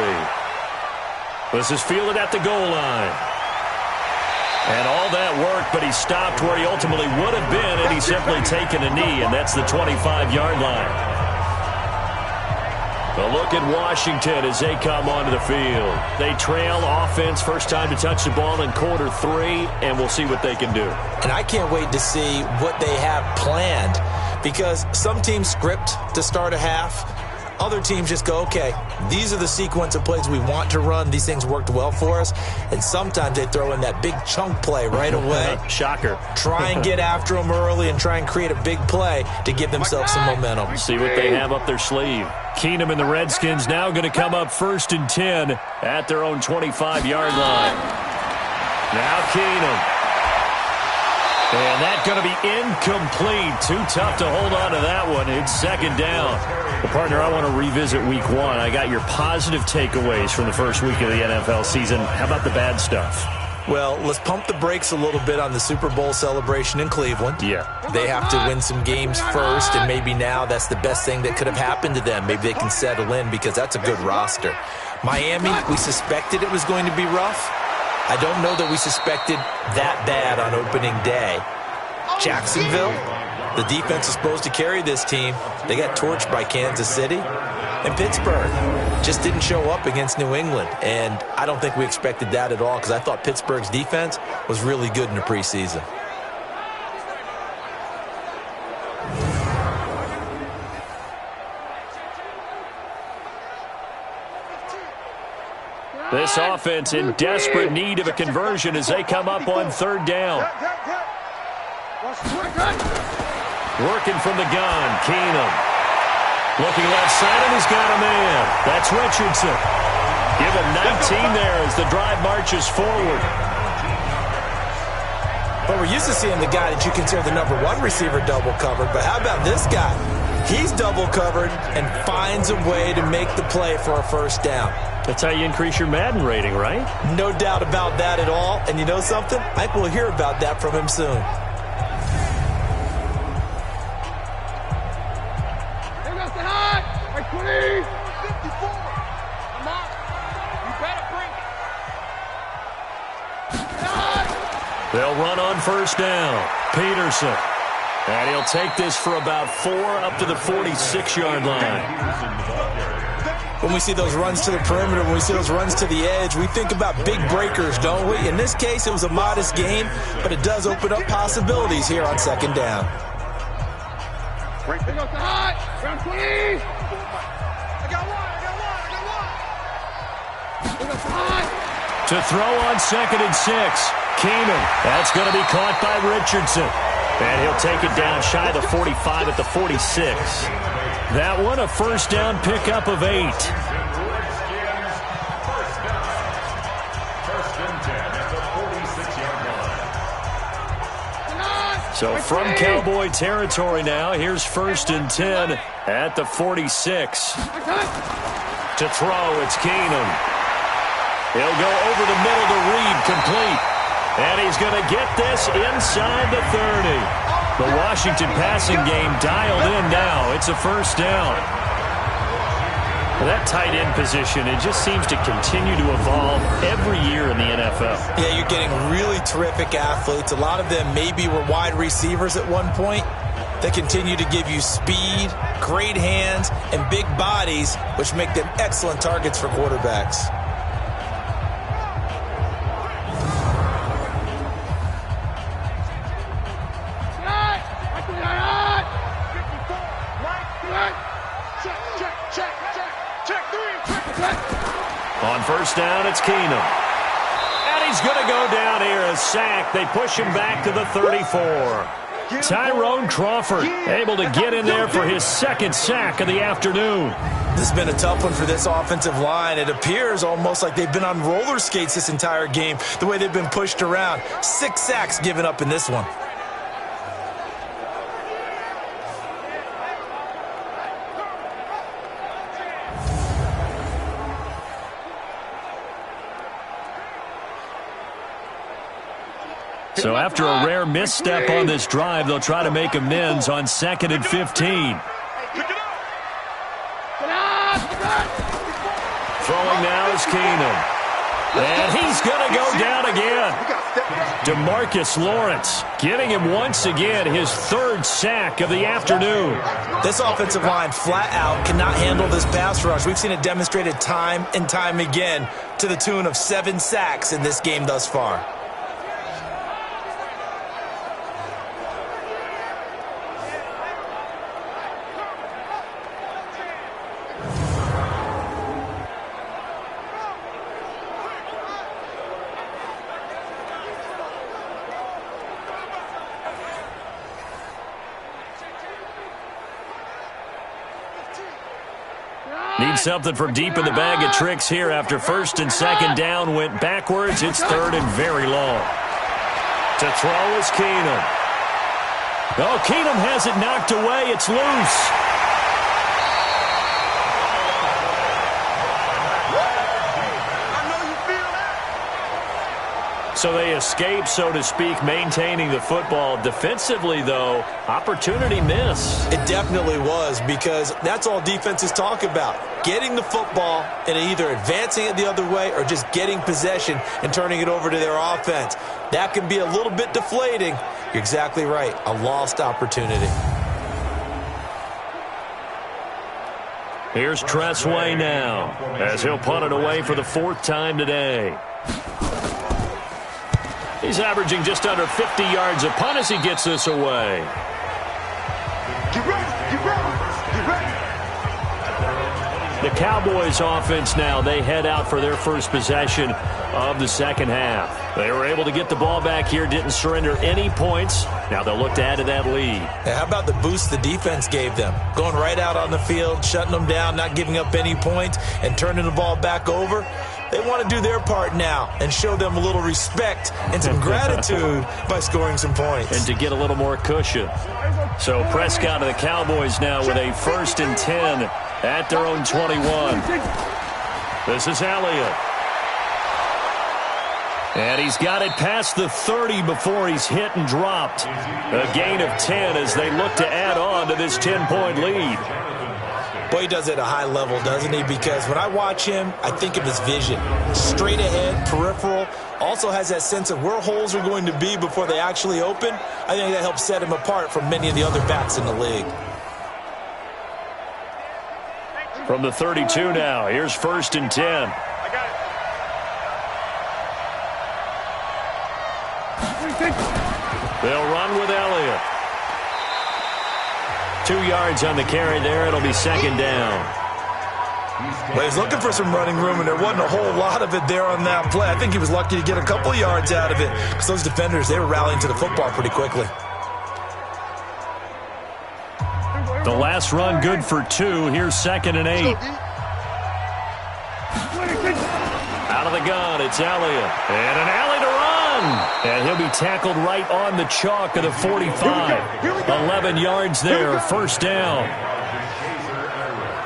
This is fielded at the goal line. And all that work, but he stopped where he ultimately would have been, and he's simply taken a knee, and that's the 25-yard line. A look at Washington as they come onto the field. They trail offense, first time to touch the ball in quarter 3, and we'll see what they can do. And I can't wait to see what they have planned, because some teams script to start a half. Other teams just go, okay, these are the sequence of plays we want to run. These things worked well for us. And sometimes they throw in that big chunk play right away. Shocker. Try and get after them early and try and create a big play to give themselves some momentum. See what they have up their sleeve. Keenum and the Redskins now going to come up 1st and 10 at their own 25-yard line. Now Keenum. And that's going to be incomplete. Too tough to hold on to that one. It's second down. Well, partner, I want to revisit week 1. I got your positive takeaways from the first week of the NFL season. How about the bad stuff? Well, let's pump the brakes a little bit on the Super Bowl celebration in Cleveland. Yeah. They have to win some games first, and maybe now that's the best thing that could have happened to them. Maybe they can settle in because that's a good roster. Miami, we suspected it was going to be rough. I don't know that we suspected that bad on opening day. Jacksonville, the defense is supposed to carry this team. They got torched by Kansas City. And Pittsburgh just didn't show up against New England. And I don't think we expected that at all because I thought Pittsburgh's defense was really good in the preseason. This offense in desperate need of a conversion as they come up on 3rd down. Working from the gun, Keenum. Looking left side, and he's got a man. That's Richardson. Give him 19 there as the drive marches forward. But we're used to seeing the guy that you consider the #1 receiver double covered, but how about this guy? He's double covered and finds a way to make the play for a first down. That's how you increase your Madden rating, right? No doubt about that at all. And you know something? I think we'll hear about that from him soon. They'll run on first down. Peterson. And he'll take this for about 4 up to the 46-yard line. When we see those runs to the perimeter, when we see those runs to the edge, we think about big breakers, don't we? In this case, it was a modest gain, but it does open up possibilities here on second down. To throw on 2nd and 6. Keenan. That's going to be caught by Richardson. And he'll take it down shy of the 45 at the 46. That one a first down pickup of 8. So from Cowboy territory now, here's 1st and 10 at the 46. To throw, it's Keenan. He'll go over the middle to Reed, complete. And he's going to get this inside the 30. The Washington passing game dialed in now. It's a first down. Well, that tight end position, it just seems to continue to evolve every year in the NFL. Yeah, you're getting really terrific athletes. A lot of them maybe were wide receivers at one point. They continue to give you speed, great hands, and big bodies, which make them excellent targets for quarterbacks. On first down, it's Keenum. And he's going to go down here, a sack. They push him back to the 34. Tyrone Crawford able to get in there for his 2nd sack of the afternoon. This has been a tough one for this offensive line. It appears almost like they've been on roller skates this entire game, the way they've been pushed around. 6 sacks given up in this one. So after a rare misstep on this drive, they'll try to make amends on 2nd and 15. Throwing now is Keenum. And he's going to go down again. DeMarcus Lawrence getting him once again, his 3rd sack of the afternoon. This offensive line flat out cannot handle this pass rush. We've seen it demonstrated time and time again to the tune of 7 sacks in this game thus far. Need something from deep in the bag of tricks here after 1st and 2nd down went backwards. It's 3rd and very long. To throw is Keenum. Oh, Keenum has it knocked away. It's loose. So they escape, so to speak, maintaining the football. Defensively, though, opportunity miss. It definitely was, because that's all defenses talk about. Getting the football and either advancing it the other way or just getting possession and turning it over to their offense. That can be a little bit deflating. You're exactly right. A lost opportunity. Here's Tressway now, as he'll punt it away for the 4th time today. He's averaging just under 50 yards a punt as he gets this away. Get ready, get ready, get ready. The Cowboys offense now, they head out for their first possession of the 2nd half. They were able to get the ball back here, didn't surrender any points. Now they'll look to add to that lead. And how about the boost the defense gave them? Going right out on the field, shutting them down, not giving up any points, and turning the ball back over. they want to do their part now and show them a little respect and some gratitude by scoring some points. And to get a little more cushion. So Prescott and the Cowboys now with a 1st and 10 at their own 21. This is Elliott. And he's got it past the 30 before he's hit and dropped. A gain of 10 as they look to add on to this 10-point lead. Boy, he does it at a high level, doesn't he? Because when I watch him, I think of his vision. Straight ahead, peripheral. Also has that sense of where holes are going to be before they actually open. I think that helps set him apart from many of the other backs in the league. From the 32 now, here's 1st and 10. They'll run with Elliott. 2 yards on the carry there. It'll be 2nd down. Well, he's looking for some running room, and there wasn't a whole lot of it there on that play. I think he was lucky to get a couple yards out of it because those defenders, they were rallying to the football pretty quickly. The last run good for 2. Here's 2nd and 8. Out of the gun, it's Elliott. And an alley to run. And he'll be tackled right on the chalk of the 45. 11 yards there, 1st down.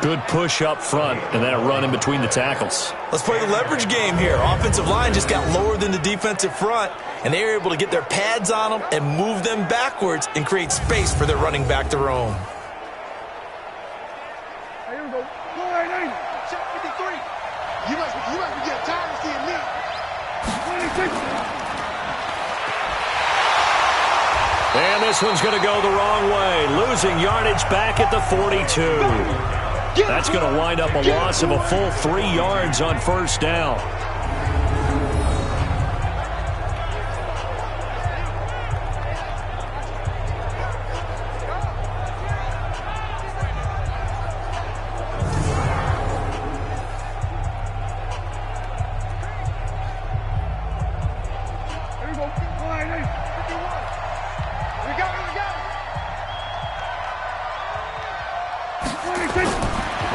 Good push up front, and then a run in between the tackles. Let's play the leverage game here. Offensive line just got lower than the defensive front, and they were able to get their pads on them and move them backwards and create space for their running back to roam. You must be getting tired of seeing me. And this one's going to go the wrong way. Losing yardage back at the 42. That's going to wind up a loss of a full 3 yards on 1st down.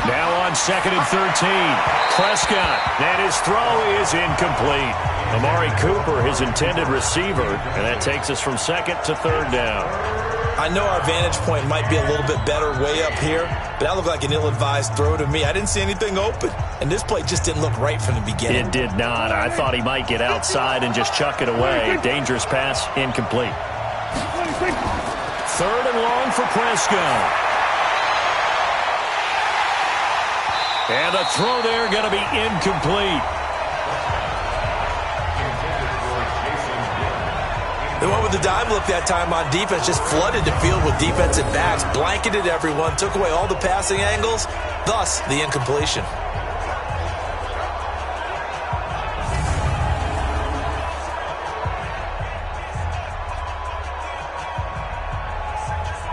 Now on 2nd and 13. Prescott, and his throw is incomplete. Amari Cooper, his intended receiver, and that takes us from 2nd to 3rd down. I know our vantage point might be a little bit better way up here, but that looked like an ill-advised throw to me. I didn't see anything open, and this play just didn't look right from the beginning. It did not. I thought he might get outside and just chuck it away. Dangerous pass, incomplete. 3rd and long for Prescott. And the throw there going to be incomplete. They went with the dime look that time on defense, just flooded the field with defensive backs, blanketed everyone, took away all the passing angles, thus the incompletion.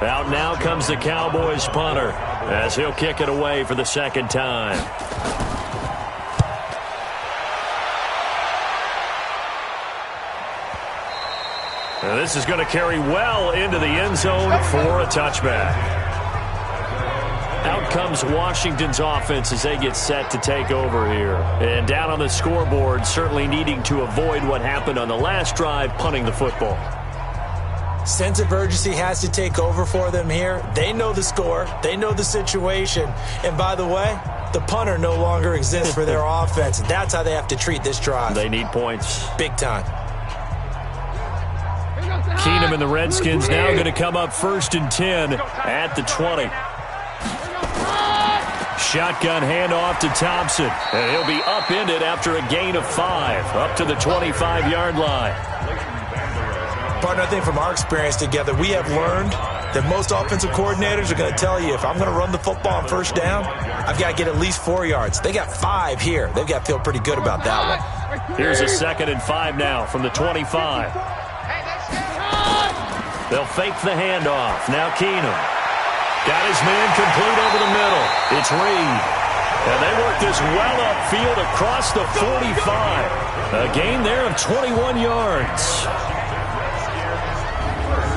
Out now comes the Cowboys punter as he'll kick it away for the 2nd time. And this is going to carry well into the end zone for a touchback. Out comes Washington's offense as they get set to take over here. And down on the scoreboard, certainly needing to avoid what happened on the last drive, punting the football. Sense of urgency has to take over for them here. They know the score. They know the situation. And by the way, the punter no longer exists for their offense. That's how they have to treat this drive. They need points. Big time. Keenum and the Redskins now going to come up 1st and 10 at the 20. Shotgun handoff to Thompson. And he'll be upended after a gain of 5, up to the 25-yard line. Partner, I think from our experience together, we have learned that most offensive coordinators are going to tell you, if I'm going to run the football on 1st down, I've got to get at least 4 yards. They got 5 here. They've got to feel pretty good about that one. Here's a 2nd and 5 now from the 25. They'll fake the handoff. Now Keenum. Got his man complete over the middle. It's Reed. And they work this well upfield across the 45. A gain there of 21 yards.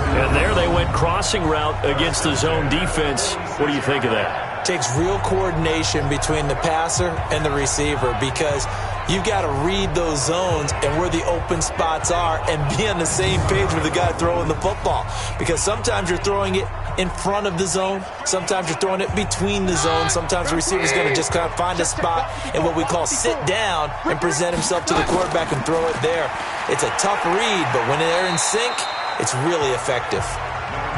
And there they went crossing route against the zone defense. What do you think of that? Takes real coordination between the passer and the receiver because You've got to read those zones and where the open spots are and be on the same page with the guy throwing the football. Because sometimes you're throwing it in front of the zone. Sometimes you're throwing it between the zones. Sometimes the receiver's going to just kind of find a spot and what we call sit down and present himself to the quarterback and throw it there. It's a tough read, but when they're in sync, it's really effective.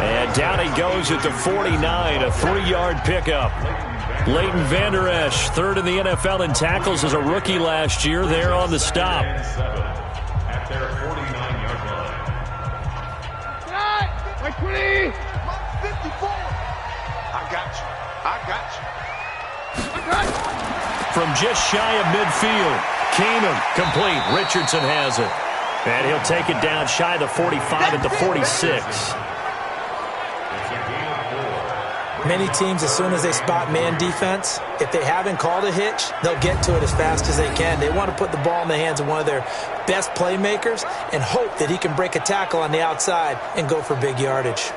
And down he goes at the 49, a 3-yard pickup. Leighton Vander Esch, third in the NFL in tackles as a rookie last year, there on the stop. At their 49-yard line. Like 20. 54. I got you. From just shy of midfield, Keenum complete. Richardson has it. And he'll take it down shy of the 45 at the 46. Many teams, as soon as they spot man defense, if they haven't called a hitch, they'll get to it as fast as they can. They want to put the ball in the hands of one of their best playmakers and hope that he can break a tackle on the outside and go for big yardage.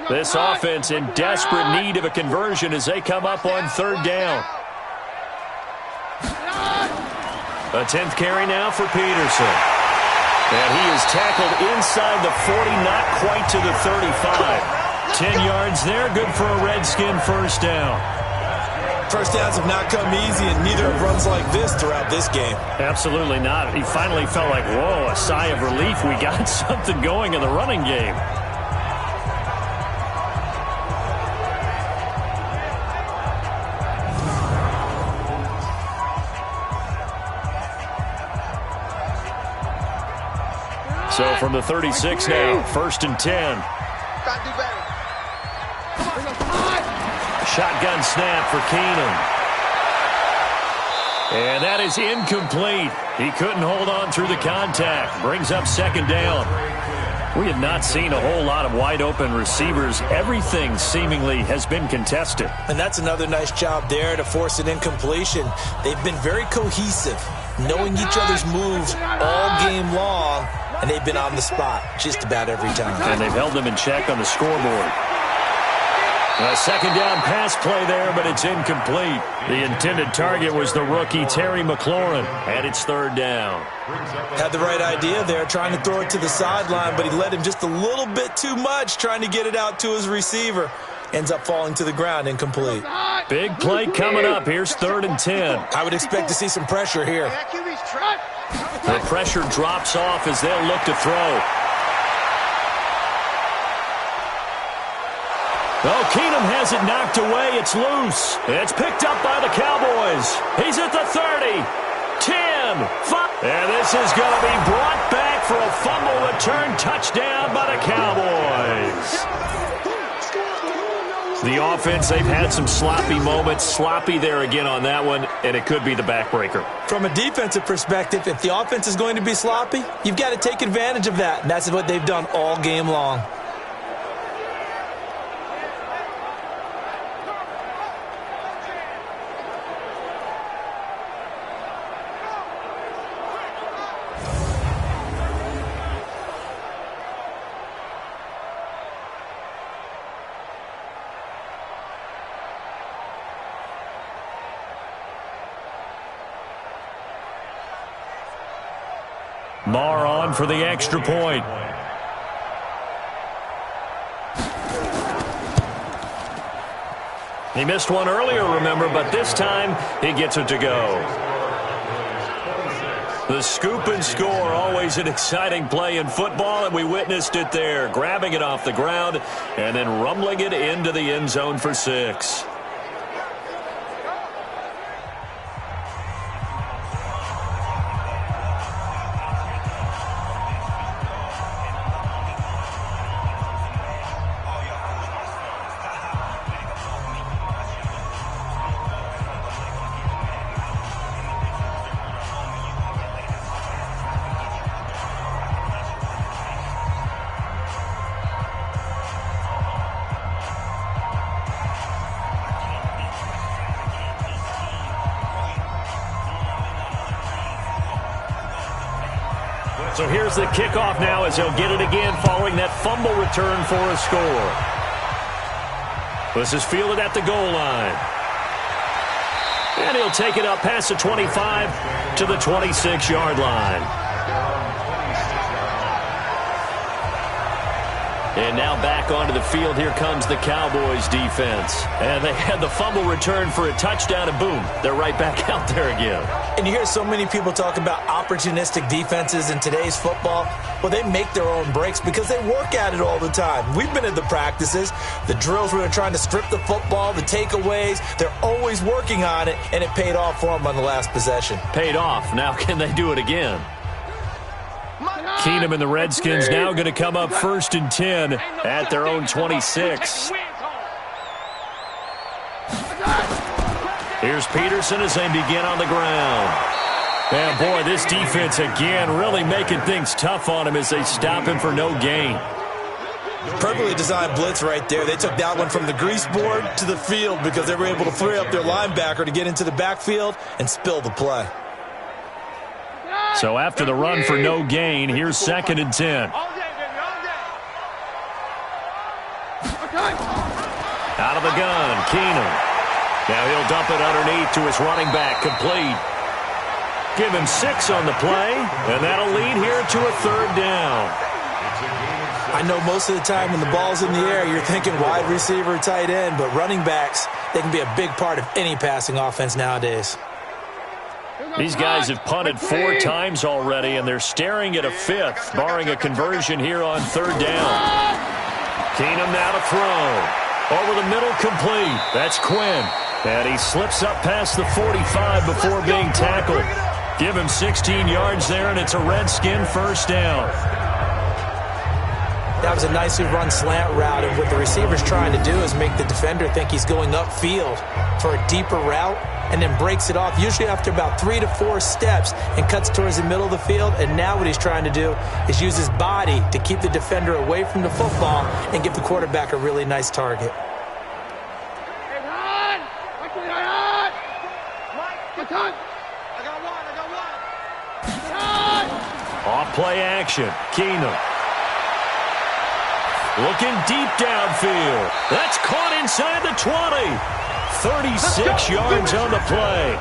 This offense in desperate need of a conversion as they come up on third down. A 10th carry now for Peterson. And he is tackled inside the 40, not quite to the 35. 10 yards there, good for a Redskin first down. First downs have not come easy, and neither have runs like this throughout this game. Absolutely not. He finally felt like, whoa, a sigh of relief. We got something going in the running game. So from the 36 now, 1st and 10. Gotta do better. Shotgun snap for Keenum. And that is incomplete. He couldn't hold on through the contact. Brings up 2nd down. We have not seen a whole lot of wide open receivers. Everything seemingly has been contested. And that's another nice job there to force an incompletion. They've been very cohesive, knowing each other's moves all game long. And they've been on the spot just about every time. And they've held them in check on the scoreboard. A 2nd down pass play there, but it's incomplete. The intended target was the rookie Terry McLaurin, and it's 3rd down. Had the right idea there, trying to throw it to the sideline, but he led him just a little bit too much, trying to get it out to his receiver. Ends up falling to the ground, incomplete. Big play coming up. Here's 3rd and 10. I would expect to see some pressure here. The pressure drops off as they'll look to throw. Oh, Keenum has it knocked away. It's loose. It's picked up by the Cowboys. He's at the 30, 10, 5. And this is going to be brought back for a fumble return touchdown by the Cowboys. The offense, they've had some sloppy moments. Sloppy there again on that one, and it could be the backbreaker. From a defensive perspective, if the offense is going to be sloppy, you've got to take advantage of that. And that's what they've done all game long. Marr on for the extra point. He missed one earlier, remember, but this time he gets it to go. The scoop and score, always an exciting play in football, and we witnessed it there, grabbing it off the ground and then rumbling it into the end zone for 6. So here's the kickoff now as he'll get it again following that fumble return for a score. This is fielded at the goal line. And he'll take it up past the 25 to the 26-yard line. And now back onto the field. Here comes the Cowboys defense. And they had the fumble return for a touchdown, and boom, they're right back out there again. And you hear so many people talk about opportunistic defenses in today's football. Well, they make their own breaks because they work at it all the time. We've been at the practices, the drills where they're trying to strip the football, the takeaways. They're always working on it, and it paid off for them on the last possession. Paid off. Now can they do it again? Keenum and the Redskins now going to come up 1st and 10 at their own 26. Here's Peterson as they begin on the ground. And boy, this defense again really making things tough on him as they stop him for no gain. Perfectly designed blitz right there. They took that one from the grease board to the field because they were able to free up their linebacker to get into the backfield and spill the play. So after the run for no gain, here's 2nd and 10. Out of the gun, Keenum. Now he'll dump it underneath to his running back, complete. Give him 6 on the play, and that'll lead here to a 3rd down. I know most of the time when the ball's in the air, you're thinking wide receiver, tight end, but running backs, they can be a big part of any passing offense nowadays. These guys have punted 4 times already, and they're staring at a 5th, barring a conversion here on 3rd down. Keenum now to throw. Over the middle, complete. That's Quinn. And he slips up past the 45 before being tackled. Give him 16 yards there, and it's a Redskin 1st down. That was a nicely run slant route, and what the receiver's trying to do is make the defender think he's going upfield for a deeper route, and then breaks it off, usually after about 3 to 4 steps, and cuts towards the middle of the field. And now what he's trying to do is use his body to keep the defender away from the football and give the quarterback a really nice target. Off play action, Keenum. Looking deep downfield. That's caught inside the 20. 36 yards on the play.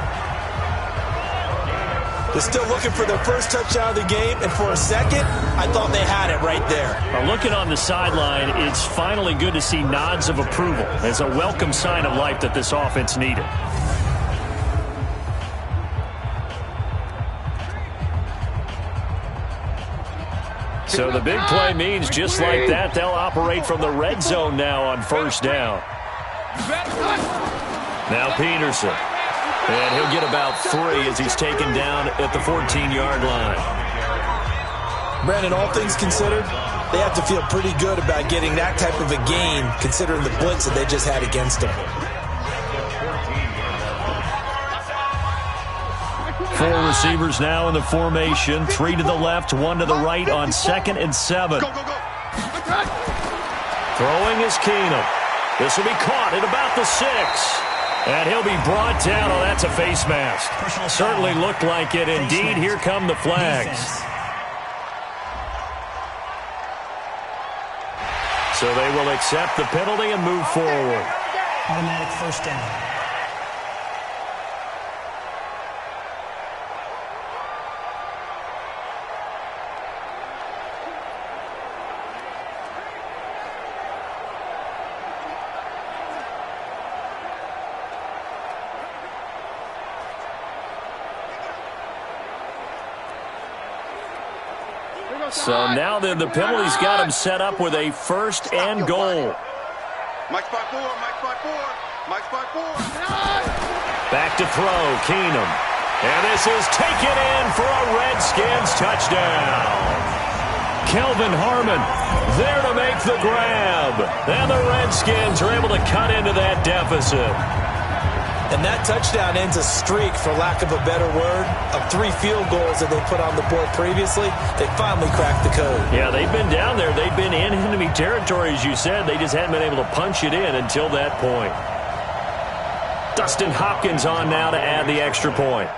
They're still looking for their first touchdown of the game, and for a second, I thought they had it right there. Looking on the sideline, it's finally good to see nods of approval as a welcome sign of life that this offense needed. So the big play means just like that, they'll operate from the red zone now on 1st down. Now Peterson. And he'll get about 3 as he's taken down at the 14-yard line. Brandon, all things considered, they have to feel pretty good about getting that type of a gain considering the blitz that they just had against them. 4 receivers now in the formation. 3 to the left, 1 to the right on 2nd and 7. Throwing is Keenum. This will be caught at about the 6. And he'll be brought down. Oh, that's a face mask. Certainly looked like it. Indeed, here come the flags. So they will accept the penalty and move forward. Automatic 1st down. So now then the penalty's got him set up with a 1st and goal. Mike spot 4, Mike spot 4, Mike spot 4. Back to throw, Keenum. And this is taken in for a Redskins touchdown. Kelvin Harmon there to make the grab. And the Redskins are able to cut into that deficit. And that touchdown ends a streak, for lack of a better word, of 3 field goals that they put on the board previously. They finally cracked the code. Yeah, they've been down there. They've been in enemy territory, as you said. They just hadn't been able to punch it in until that point. Dustin Hopkins on now to add the extra point.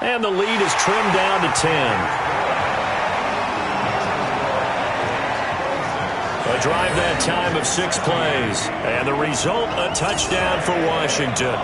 And the lead is trimmed down to 10. A drive that time of 6 plays. And the result, a touchdown for Washington.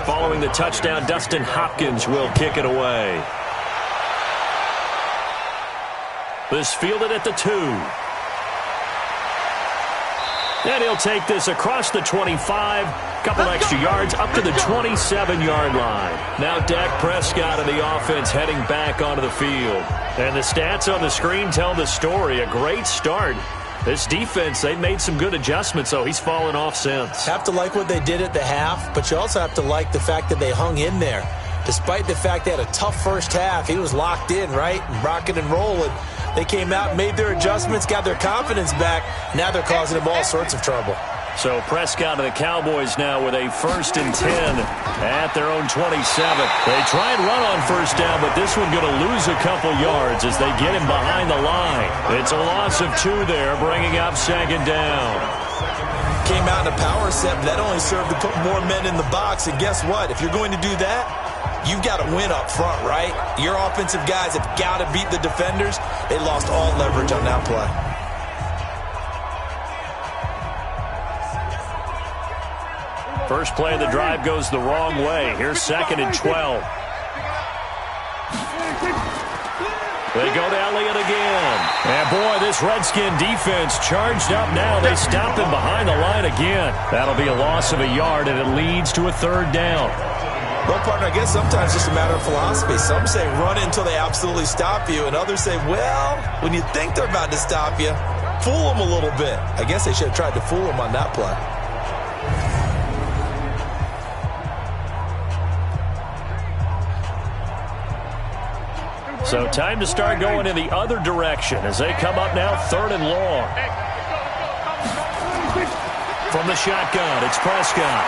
Following the touchdown, Dustin Hopkins will kick it away. This fielded at the 2. And he'll take this across the 25. Couple extra yards up to the 27-yard line. Now Dak Prescott and the offense heading back onto the field. And the stats on the screen tell the story. A great start. This defense, they made some good adjustments, so he's fallen off since. Have to like what they did at the half, but you also have to like the fact that they hung in there. Despite the fact they had a tough first half, he was locked in, right? Rocking and rolling. They came out, made their adjustments, got their confidence back. Now they're causing him all sorts of trouble. So Prescott and the Cowboys now with a 1st and 10 at their own 27. They try and run on first down, but this one going to lose a couple yards as they get him behind the line. It's a loss of 2 there, bringing up 2nd down. Came out in a power set, but that only served to put more men in the box. And guess what? If you're going to do that, you've got to win up front, right? Your offensive guys have got to beat the defenders. They lost all leverage on that play. First play of the drive goes the wrong way. Here's 2nd and 12. They go to Elliott again. And boy, this Redskin defense charged up now. They stop him behind the line again. That'll be a loss of a yard, and it leads to a 3rd down. Well, partner, I guess sometimes it's just a matter of philosophy. Some say run until they absolutely stop you, and others say, well, when you think they're about to stop you, fool them a little bit. I guess they should have tried to fool them on that play. So time to start going in the other direction as they come up now 3rd and long. From the shotgun, it's Prescott.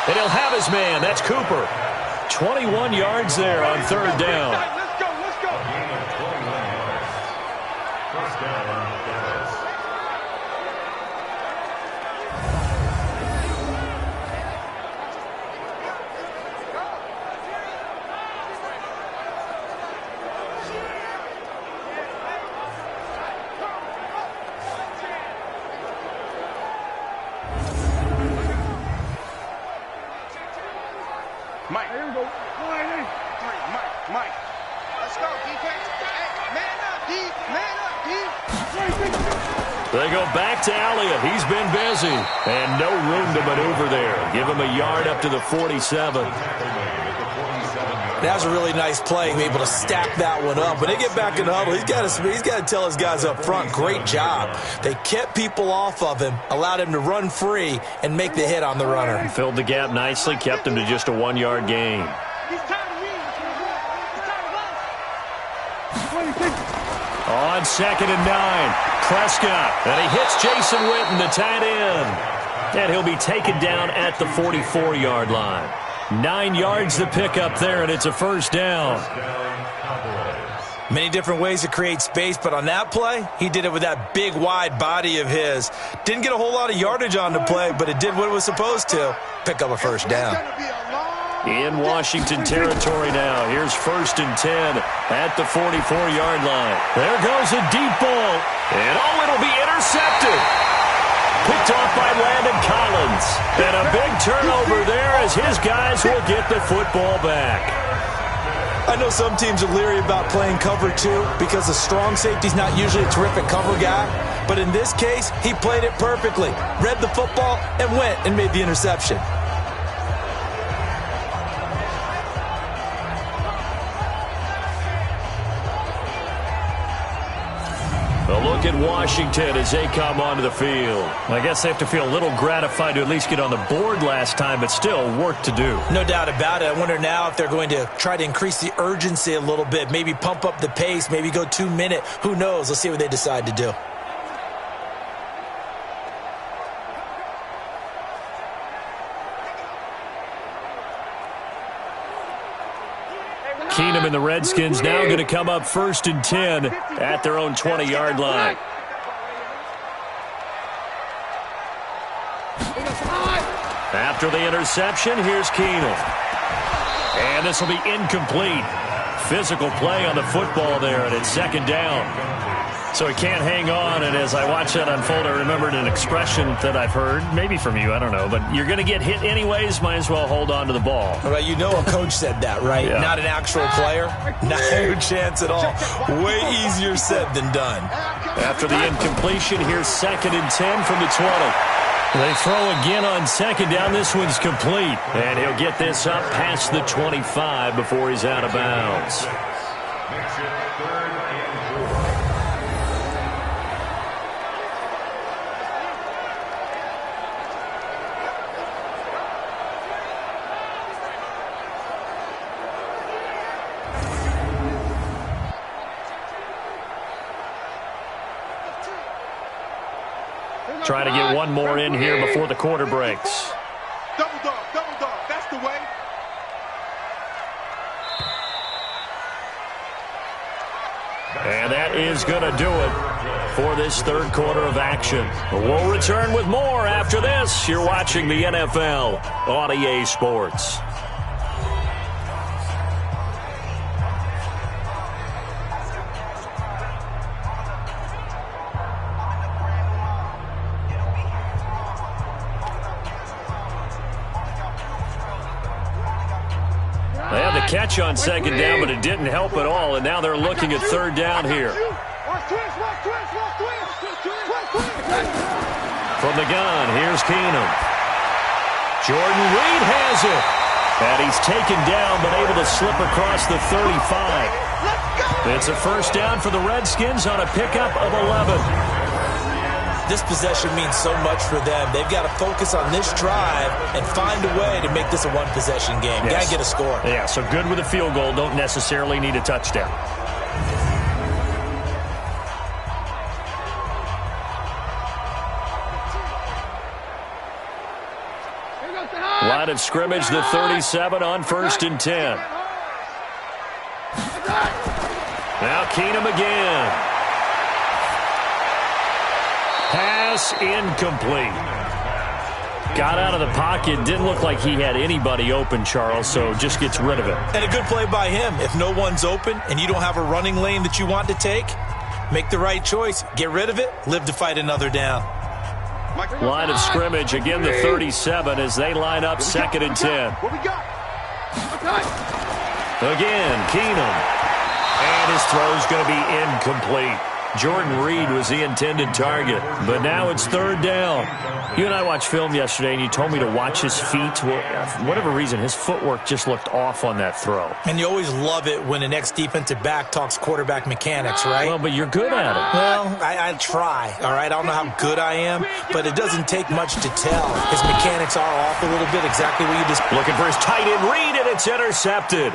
And he'll have his man. That's Cooper. 21 yards there on 3rd down. Let's go. First down, Dallas. Mike. Here we go. Mike. Let's go, defense. Hey, man up, D. Man up, D. They go back to Elliott. He's been busy. And no room to maneuver there. Give him a yard up to the 47. That was a really nice play, able to stack that one up. When they get back in the huddle, he's got to tell his guys up front, great job. They kept people off of him, allowed him to run free and make the hit on the runner. Filled the gap nicely, kept him to just a 1-yard gain. On 2nd and 9, Prescott, and he hits Jason Witten, the tight end. And he'll be taken down at the 44-yard line. 9 yards to pick up there, and it's a 1st down. Many different ways to create space, but on that play, he did it with that big, wide body of his. Didn't get a whole lot of yardage on the play, but it did what it was supposed to, pick up a 1st down. In Washington territory now. Here's 1st and 10 at the 44-yard line. There goes a deep ball, and it'll be intercepted. Picked off by Landon Collins. And a big turnover there as his guys will get the football back. I know some teams are leery about playing cover 2 because the strong safety's not usually a terrific cover guy. But in this case, he played it perfectly. Read the football and went and made the interception. A look at Washington as they come onto the field. I guess they have to feel a little gratified to at least get on the board last time, but still work to do. No doubt about it. I wonder now if they're going to try to increase the urgency a little bit, maybe pump up the pace, maybe go 2-minute. Who knows? Let's see what they decide to do. Keenum and the Redskins now going to come up 1st and 10 at their own 20-yard line. After the interception, here's Keenum. And this will be incomplete. Physical play on the football there, and it's 2nd down. So he can't hang on, and as I watch that unfold, I remembered an expression that I've heard, maybe from you, I don't know, but you're going to get hit anyways, might as well hold on to the ball. Well, you know a coach said that, right? Yeah. Not an actual player. No chance at all. Way easier said than done. After the incompletion, here's 2nd and 10 from the 20. They throw again on 2nd down. This one's complete. And he'll get this up past the 25 before he's out of bounds. Trying to get one more in here before the quarter breaks. Double dog, that's the way. And that is going to do it for this 3rd quarter of action. We'll return with more after this. You're watching the NFL on EA Sports. They had the catch on 2nd down, but it didn't help at all, and now they're looking at 3rd down here. From the gun, here's Keenum. Jordan Reed has it. And he's taken down, but able to slip across the 35. It's a 1st down for the Redskins on a pickup of 11. This possession means so much for them. They've got to focus on this drive and find a way to make this a one-possession game. Yes. Got to get a score. Yeah, so good with a field goal. Don't necessarily need a touchdown. Line of scrimmage, the 37 on 1st and 10. Now Keenum again. Pass incomplete. Got out of the pocket. Didn't look like he had anybody open, Charles, so just gets rid of it. And a good play by him. If no one's open and you don't have a running lane that you want to take, make the right choice. Get rid of it. Live to fight another down. Line of scrimmage, again the 37 as they line up 2nd and 10. What we got? Again, Keenum. And his throw's going to be incomplete. Jordan Reed was the intended target, but now it's 3rd down. You and I watched film yesterday, and you told me to watch his feet. Well, for whatever reason, his footwork just looked off on that throw. And you always love it when an ex-defensive back talks quarterback mechanics, right? Well, but you're good at it. Well, I try, all right? I don't know how good I am, but it doesn't take much to tell. His mechanics are off a little bit, exactly what you just... Looking for his tight end Reed, and it's intercepted.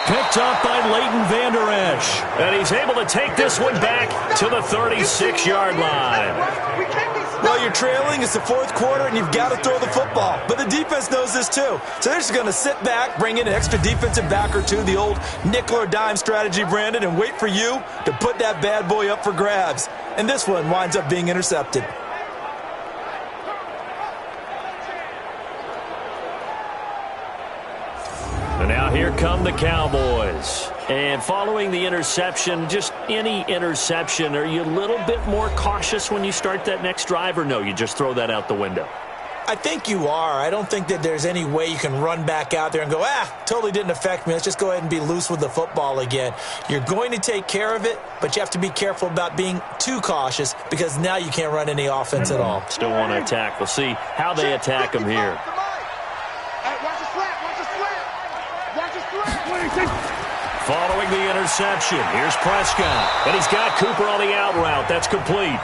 Picked up by Leighton Vander Esch. And he's able to take this one back to the 36-yard line. Well, you're trailing. It's the 4th quarter, and you've got to throw the football. But the defense knows this, too. So they're just going to sit back, bring in an extra defensive back or two, the old nickel or dime strategy, Brandon, and wait for you to put that bad boy up for grabs. And this one winds up being intercepted. And now here come the Cowboys. And following the interception, just any interception, are you a little bit more cautious when you start that next drive, or no, you just throw that out the window? I think you are. I don't think that there's any way you can run back out there and go, totally didn't affect me. Let's just go ahead and be loose with the football again. You're going to take care of it, but you have to be careful about being too cautious because now you can't run any offense at all. Still want to attack. We'll see how they attack them here. following the interception. Here's Prescott. And he's got Cooper on the out route. That's complete.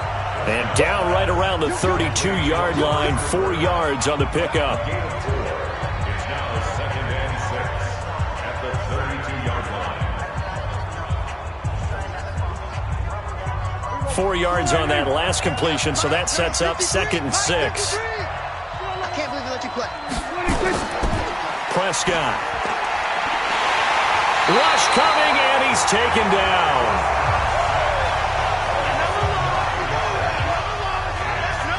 And down right around the 32-yard line, 4 yards on the pickup. It's now 2nd and 6 at the 32-yard line. 4 yards on that last completion, so that sets up 2nd and 6. I can't believe they let you play. Prescott. Rush coming, and he's taken down.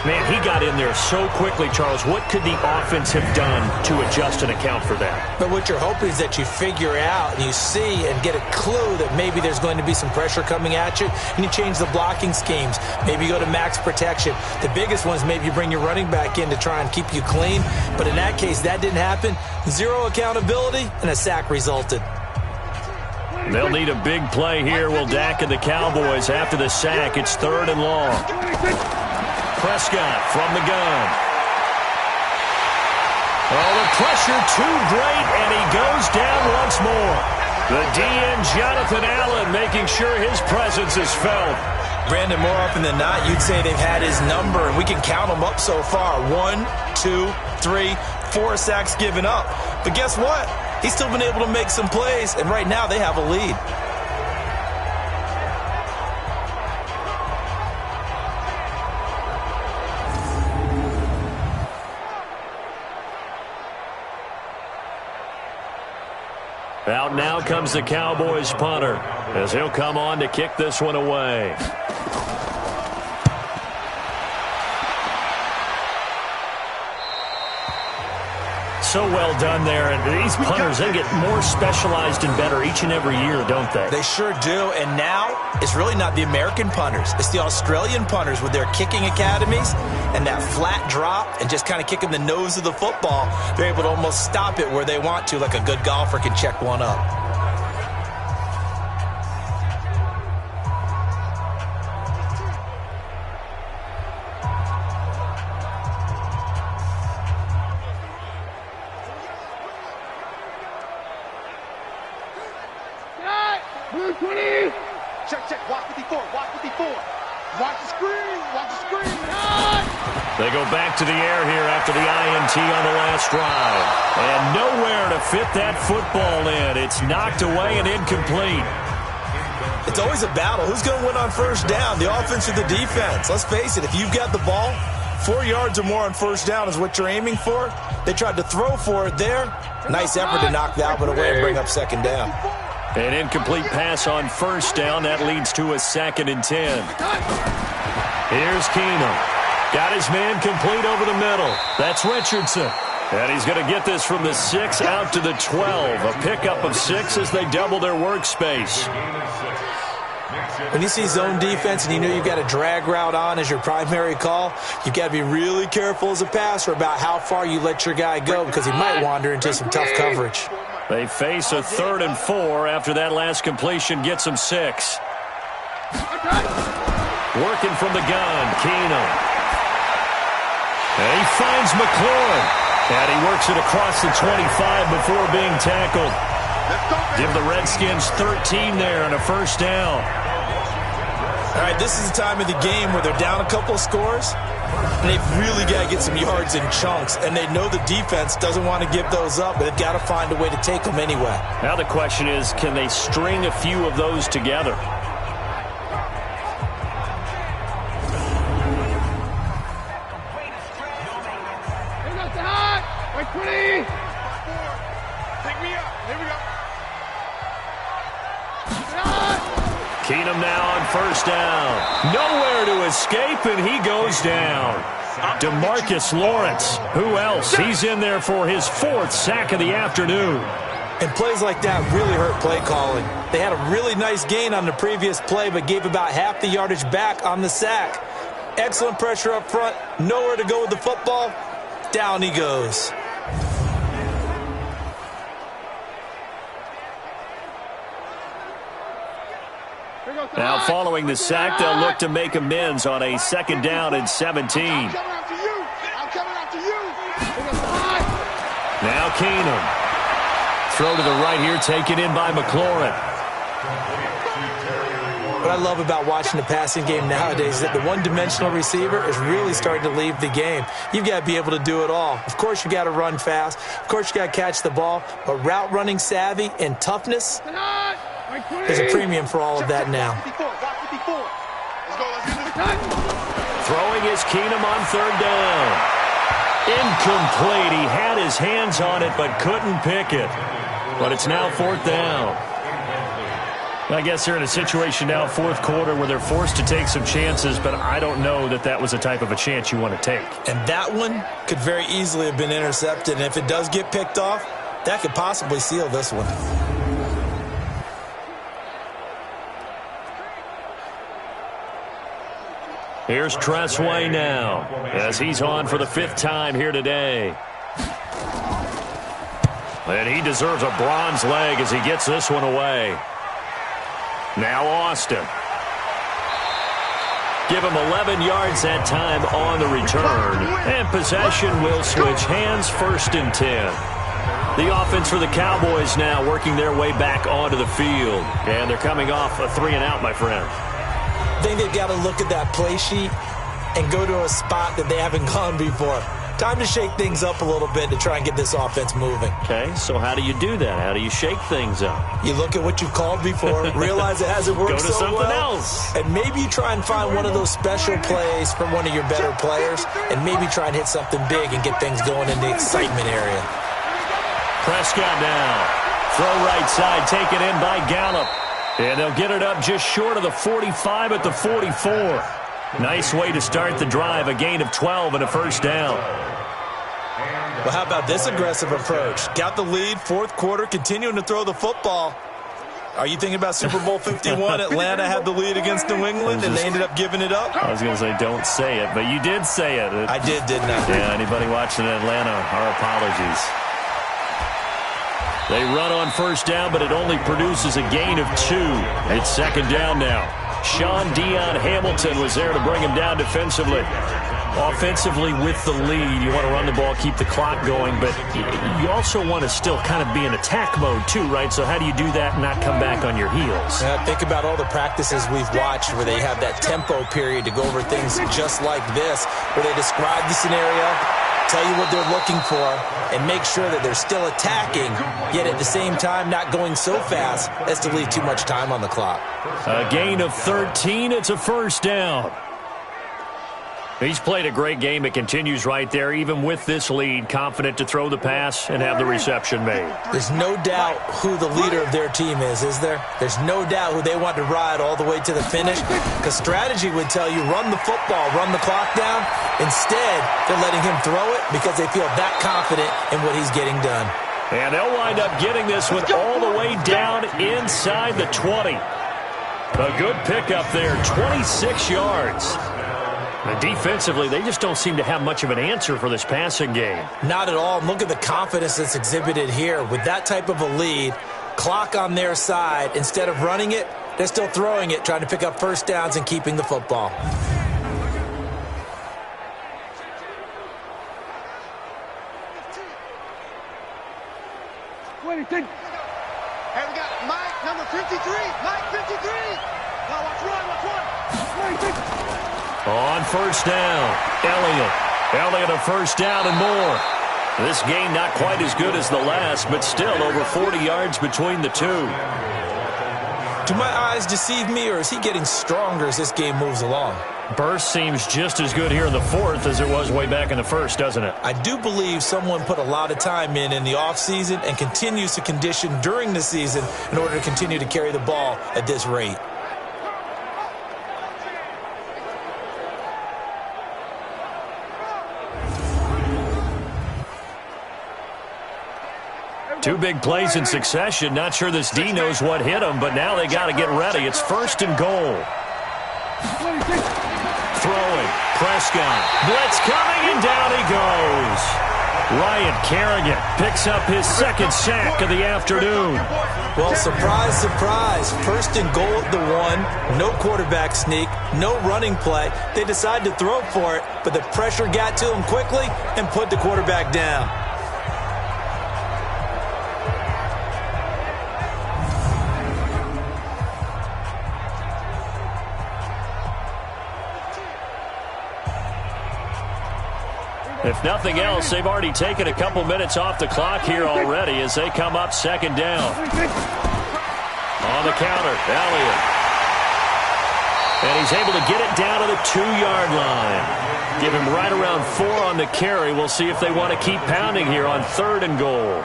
Man, he got in there so quickly, Charles. What could the offense have done to adjust and account for that? But what you're hoping is that you figure out and you see and get a clue that maybe there's going to be some pressure coming at you, and you change the blocking schemes. Maybe you go to max protection. The biggest one is maybe you bring your running back in to try and keep you clean. But in that case, that didn't happen. Zero accountability, and a sack resulted. They'll need a big play here. Will Dak and the Cowboys after the sack. It's 3rd and long. Prescott from the gun. Oh, the pressure too great, and he goes down once more. The DN, Jonathan Allen, making sure his presence is felt. Brandon, more often than not, you'd say they've had his number, and we can count them up so far. 1, 2, 3, 4 sacks given up. But guess what? He's still been able to make some plays, and right now they have a lead. Out now comes the Cowboys punter as he'll come on to kick this one away. So well done there. And these punters, they get more specialized and better each and every year, don't they? They sure do. And now it's really not the American punters. It's the Australian punters with their kicking academies and that flat drop and just kind of kicking the nose of the football. They're able to almost stop it where they want to, like a good golfer can check one up. Check. Watch 54. Watch the screen. They go back to the air here after the INT on the last drive. And nowhere to fit that football in. It's knocked away and incomplete. It's always a battle. Who's going to win on first down, the offense or the defense? Let's face it, if you've got the ball, 4 yards or more on first down is what you're aiming for. They tried to throw for it there. Nice effort to knock that one away and bring up 2nd down. An incomplete pass on first down. That leads to a 2nd and 10. Here's Keenum. Got his man complete over the middle. That's Richardson. And he's going to get this from the 6 out to the 12. A pickup of 6 as they double their workspace. When you see zone defense and you know you've got a drag route on as your primary call, you've got to be really careful as a passer about how far you let your guy go because he might wander into some tough coverage. They face a 3rd and 4 after that last completion gets them 6. Working from the gun, Keenum. And he finds McLaurin. And he works it across the 25 before being tackled. Give the Redskins 13 there and a first down. All right, this is the time of the game where they're down a couple of scores, and they've really got to get some yards in chunks, and they know the defense doesn't want to give those up, but they've got to find a way to take them anyway. Now the question is, can they string a few of those together? Wait, 20. Take me up. Here we go. Keenum now on first down. Nowhere to escape, and he goes down. DeMarcus Lawrence. Who else? He's in there for his 4th sack of the afternoon. And plays like that really hurt play calling. They had a really nice gain on the previous play, but gave about half the yardage back on the sack. Excellent pressure up front. Nowhere to go with the football. Down he goes. Now following the sack, they'll look to make amends on a 2nd down and 17. I'm coming after you. Now Keenum. Throw to the right here, taken in by McLaurin. What I love about watching the passing game nowadays is that the one-dimensional receiver is really starting to leave the game. You've got to be able to do it all. Of course, you got to run fast. Of course, you got to catch the ball. But route running savvy and toughness, there's a premium for all of that now. Throwing is Keenum on third down. Incomplete. He had his hands on it but couldn't pick it. But it's now fourth down. I guess they're in a situation now, fourth quarter, where they're forced to take some chances, but I don't know that that was the type of a chance you want to take. And that one could very easily have been intercepted. And if it does get picked off, that could possibly seal this one. Here's Tressway now, as he's on for the fifth time here today. And he deserves a bronze leg as he gets this one away. Now Austin. Give him 11 yards that time on the return. And possession will switch hands, 1st and 10. The offense for the Cowboys now working their way back onto the field. And they're coming off a 3-and-out, my friend. I think they've got to look at that play sheet and go to a spot that they haven't gone before. Time to shake things up a little bit to try and get this offense moving. Okay, so how do you do that? How do you shake things up? You look at what you've called before, realize it hasn't worked so well. Go to something else. And maybe you try and find one of those special plays from one of your better players, and maybe try and hit something big and get things going in the excitement area. Prescott now. Throw right side, taken in by Gallup. And they'll get it up just short of the 45 at the 44. Nice way to start the drive, a gain of 12 and a first down. Well, how about this aggressive approach? Got the lead, fourth quarter, continuing to throw the football. Are you thinking about Super Bowl 51? Atlanta had the lead against New England, and they ended up giving it up? I was going to say don't say it, but you did say it. I did, didn't I? Yeah, anybody watching Atlanta, our apologies. They run on first down, but it only produces a gain of 2. It's second down now. Sean Dion Hamilton was there to bring him down defensively. Offensively with the lead, you want to run the ball, keep the clock going, but you also want to still kind of be in attack mode too, right? So how do you do that and not come back on your heels? Think about all the practices we've watched where they have that tempo period to go over things just like this, where they describe the scenario, tell you what they're looking for, and make sure that they're still attacking, yet at the same time not going so fast as to leave too much time on the clock. A gain of 13, it's a first down. He's played a great game. It continues right there, even with this lead, confident to throw the pass and have the reception made. There's no doubt who the leader of their team is there? There's no doubt who they want to ride all the way to the finish, because strategy would tell you run the football, run the clock down. Instead, they're letting him throw it because they feel that confident in what he's getting done. And they'll wind up getting this one all the way down inside the 20. A good pickup there, 26 yards. And defensively, they just don't seem to have much of an answer for this passing game. Not at all. Look at the confidence that's exhibited here. With that type of a lead, clock on their side, instead of running it, they're still throwing it, trying to pick up first downs and keeping the football. Hey, we got Mike, number 53. Mike, 53. Now watch one. On first down, Elliott a first down and more. This game not quite as good as the last, but still over 40 yards between the two. Do my eyes deceive me, or is he getting stronger as this game moves along? Burst seems just as good here in the fourth as it was way back in the first, doesn't it? I do believe someone put a lot of time in the offseason and continues to condition during the season in order to continue to carry the ball at this rate. Two big plays in succession. Not sure this D knows what hit him, but now they got to get ready. It's first and goal. Throwing. Prescott. Blitz coming, and down he goes. Ryan Kerrigan picks up his second sack of the afternoon. Well, surprise, surprise. First and goal at the 1. No quarterback sneak. No running play. They decide to throw for it, but the pressure got to him quickly and put the quarterback down. If nothing else, they've already taken a couple minutes off the clock here already as they come up second down. On the counter, Elliott. And he's able to get it down to the 2-yard line. Give him right around 4 on the carry. We'll see if they want to keep pounding here on 3rd and goal.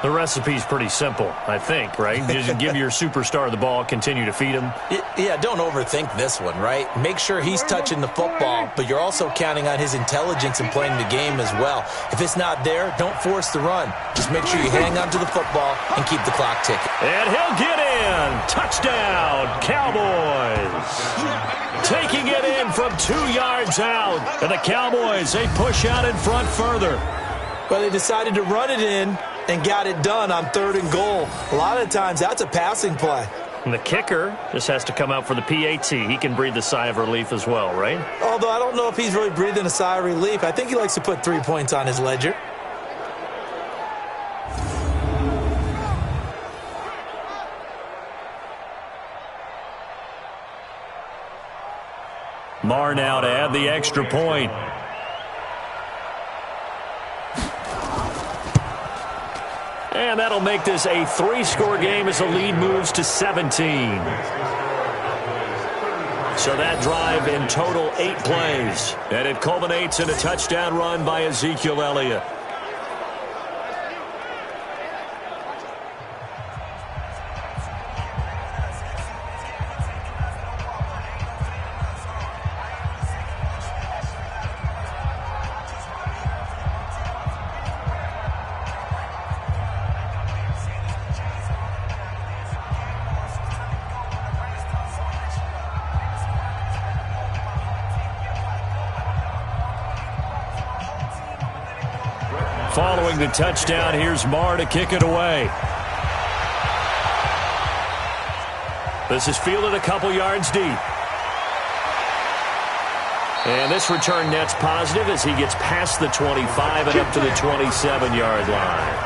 The recipe's pretty simple, I think, right? Just give your superstar the ball, continue to feed him. Yeah, don't overthink this one, right? Make sure he's touching the football, but you're also counting on his intelligence in playing the game as well. If it's not there, don't force the run. Just make sure you hang on to the football and keep the clock ticking. And he'll get in. Touchdown, Cowboys. Taking it in from 2 yards out. And the Cowboys, they push out in front further. Well, they decided to run it in and got it done on 3rd and goal. A lot of times, that's a passing play. And the kicker just has to come out for the PAT. He can breathe a sigh of relief as well, right? Although I don't know if he's really breathing a sigh of relief. I think he likes to put 3 points on his ledger. Marr now to add the extra point. And that'll make this a 3-score game as the lead moves to 17. So that drive in total 8 plays. And it culminates in a touchdown run by Ezekiel Elliott. Following the touchdown, here's Marr to kick it away. This is fielded a couple yards deep. And this return net's positive as he gets past the 25 and up to the 27-yard line.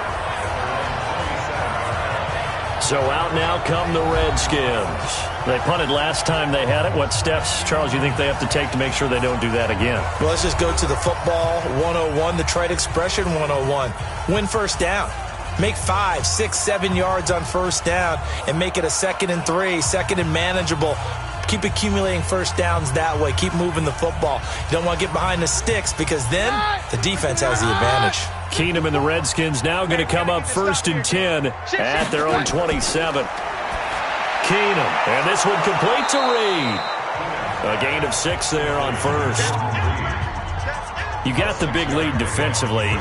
So out now come the Redskins. They punted last time they had it. What steps, Charles, you think they have to take to make sure they don't do that again? Well, let's just go to the football 101, the trite expression 101. Win first down. Make 5, 6, 7 yards on first down and make it a 2nd and 3, 2nd and manageable. Keep accumulating first downs that way. Keep moving the football. You don't want to get behind the sticks because then the defense has the advantage. Keenum and the Redskins now going to come up 1st and 10 at their own 27. Keenum, and this one complete to Reed. A gain of 6 there on first. You got the big lead defensively,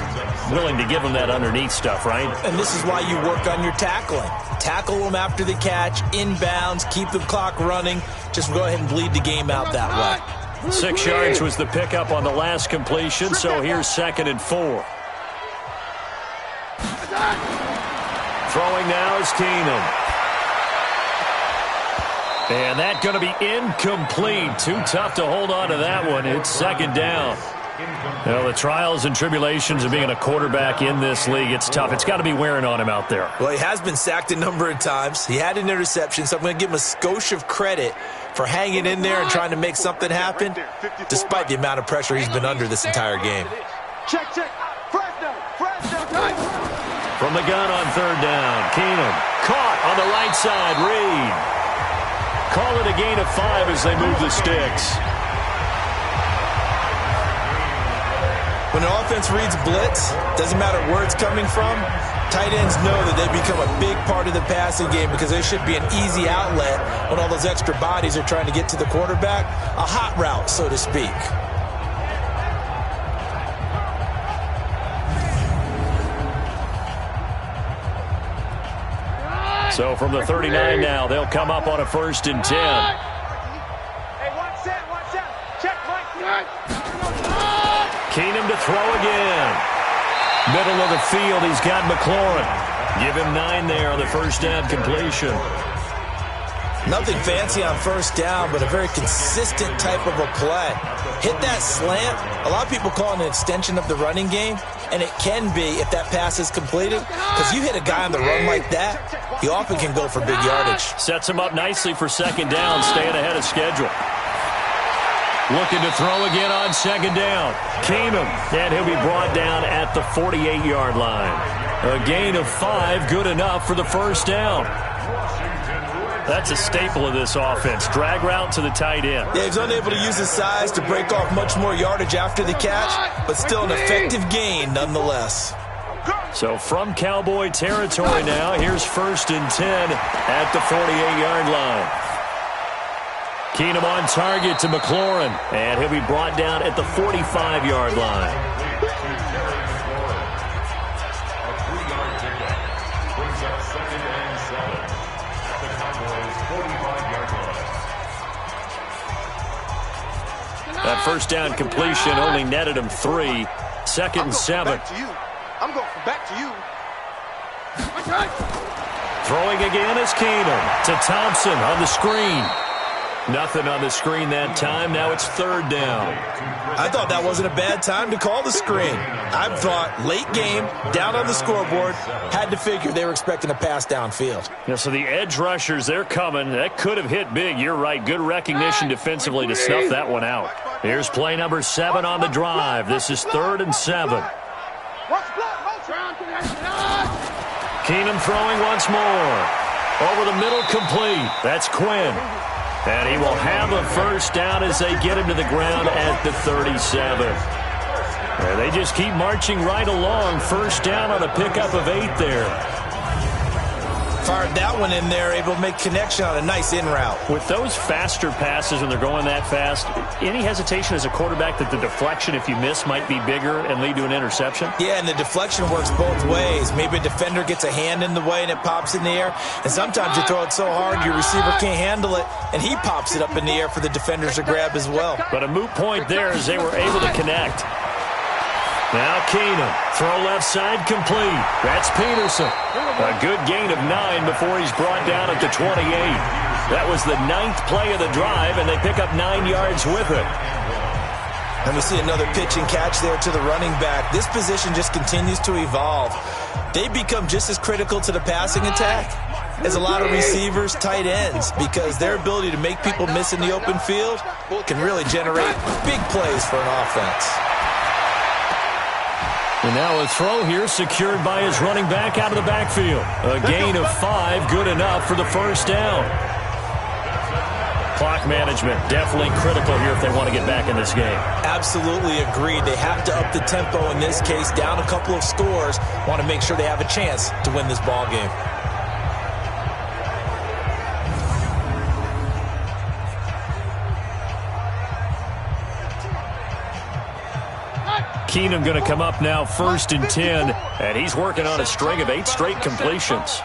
willing to give them that underneath stuff, right? And this is why you work on your tackling. Tackle them after the catch, inbounds, keep the clock running. Just go ahead and bleed the game out that way. 6 yards was the pickup on the last completion, so here's 2nd and 4. Throwing now is Keenum. And that's going to be incomplete. Too tough to hold on to that one. It's 2nd down. Well, the trials and tribulations of being a quarterback in this league, it's tough. It's got to be wearing on him out there. Well, he has been sacked a number of times. He had an interception, so I'm going to give him a skosh of credit for hanging in there and trying to make something happen, despite the amount of pressure he's been under this entire game. Check. From the gun on 3rd down, Keenum caught on the right side, Reed. Call it a gain of 5 as they move the sticks. When an offense reads blitz, doesn't matter where it's coming from, tight ends know that they become a big part of the passing game because there should be an easy outlet when all those extra bodies are trying to get to the quarterback. A hot route, so to speak. So from the 39 now, they'll come up on a 1st and 10. Hey, watch that. Check, Mike. Keenum to throw again. Middle of the field, he's got McLaurin. Give him 9 there on the first down completion. Nothing fancy on first down, but a very consistent type of a play. Hit that slant. A lot of people call it an extension of the running game, and it can be if that pass is completed, because you hit a guy on the run like that, he often can go for big yardage. Sets him up nicely for 2nd down, staying ahead of schedule. Looking to throw again on second down. Keenum, and he'll be brought down at the 48-yard line. A gain of 5, good enough for the first down. That's a staple of this offense. Drag route to the tight end. Yeah, he's unable to use his size to break off much more yardage after the catch, but still an effective gain nonetheless. So from Cowboy territory now, here's 1st and 10 at the 48-yard line. Keenum on target to McLaurin, and he'll be brought down at the 45-yard line. That first down completion only netted him 3. 2nd and 7. I'm going back to you. Throwing again is Keenum to Thompson on the screen. Nothing on the screen that time. Now it's 3rd down. I thought that wasn't a bad time to call the screen. I thought late game, down on the scoreboard, had to figure they were expecting a pass downfield. Yeah, so the edge rushers, they're coming. That could have hit big. You're right. Good recognition defensively to snuff that one out. Here's play number 7 on the drive. This is 3rd and 7. Keenum throwing once more. Over the middle, complete. That's Quinn. And he will have a first down as they get him to the ground at the 37. And they just keep marching right along. First down on a pickup of 8 there. Fired that one in there, able to make connection on a nice in route. With those faster passes when they're going that fast, any hesitation as a quarterback that the deflection, if you miss, might be bigger and lead to an interception? Yeah, and the deflection works both ways. Maybe a defender gets a hand in the way and it pops in the air. And sometimes you throw it so hard your receiver can't handle it, and he pops it up in the air for the defenders to grab as well. But a moot point there as they were able to connect. Now Keenum, throw left side complete. That's Peterson. A good gain of 9 before he's brought down at the 28. That was the 9th play of the drive, and they pick up 9 yards with it. And we see another pitch and catch there to the running back. This position just continues to evolve. They become just as critical to the passing attack as a lot of receivers, tight ends, because their ability to make people miss in the open field can really generate big plays for an offense. And now a throw here secured by his running back out of the backfield. A gain of 5, good enough for the first down. Clock management definitely critical here if they want to get back in this game. Absolutely agreed. They have to up the tempo in this case, down a couple of scores. Want to make sure they have a chance to win this ball game. Keenum going to come up now 1st and 10, and he's working on a string of 8 straight completions.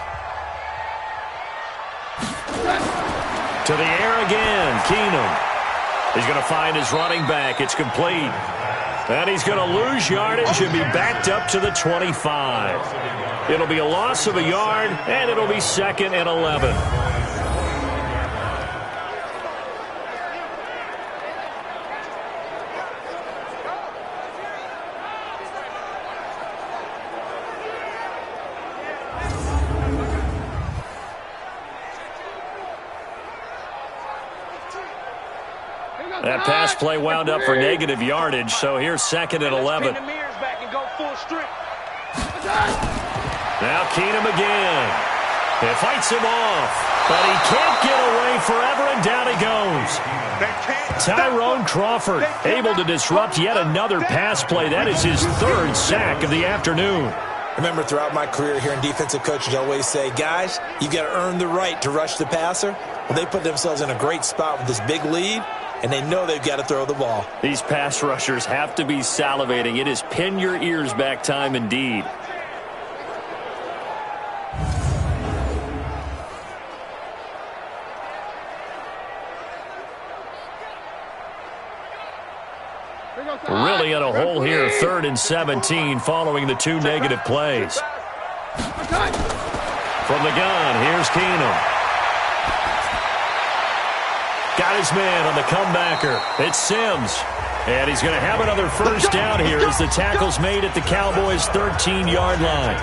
To the air again, Keenum. He's going to find his running back. It's complete. And he's going to lose yardage and be backed up to the 25. It'll be a loss of a yard, and it'll be 2nd and 11. That pass play wound up for negative yardage, so here's 2nd and 11. Now Keenum again. It fights him off, but he can't get away forever, and down he goes. Tyrone Crawford able to disrupt yet another pass play. That is his 3rd sack of the afternoon. Remember, throughout my career here in defensive coaches, I always say, guys, you got to earn the right to rush the passer. Well, they put themselves in a great spot with this big lead, and they know they've got to throw the ball. These pass rushers have to be salivating. It is pin your ears back time indeed. Really in a hole here, 3rd and 17 following the 2 negative plays. From the gun, here's Keenum. Got his man on the comebacker. It's Sims. And he's going to have another first down here as the tackle's made at the Cowboys' 13-yard line.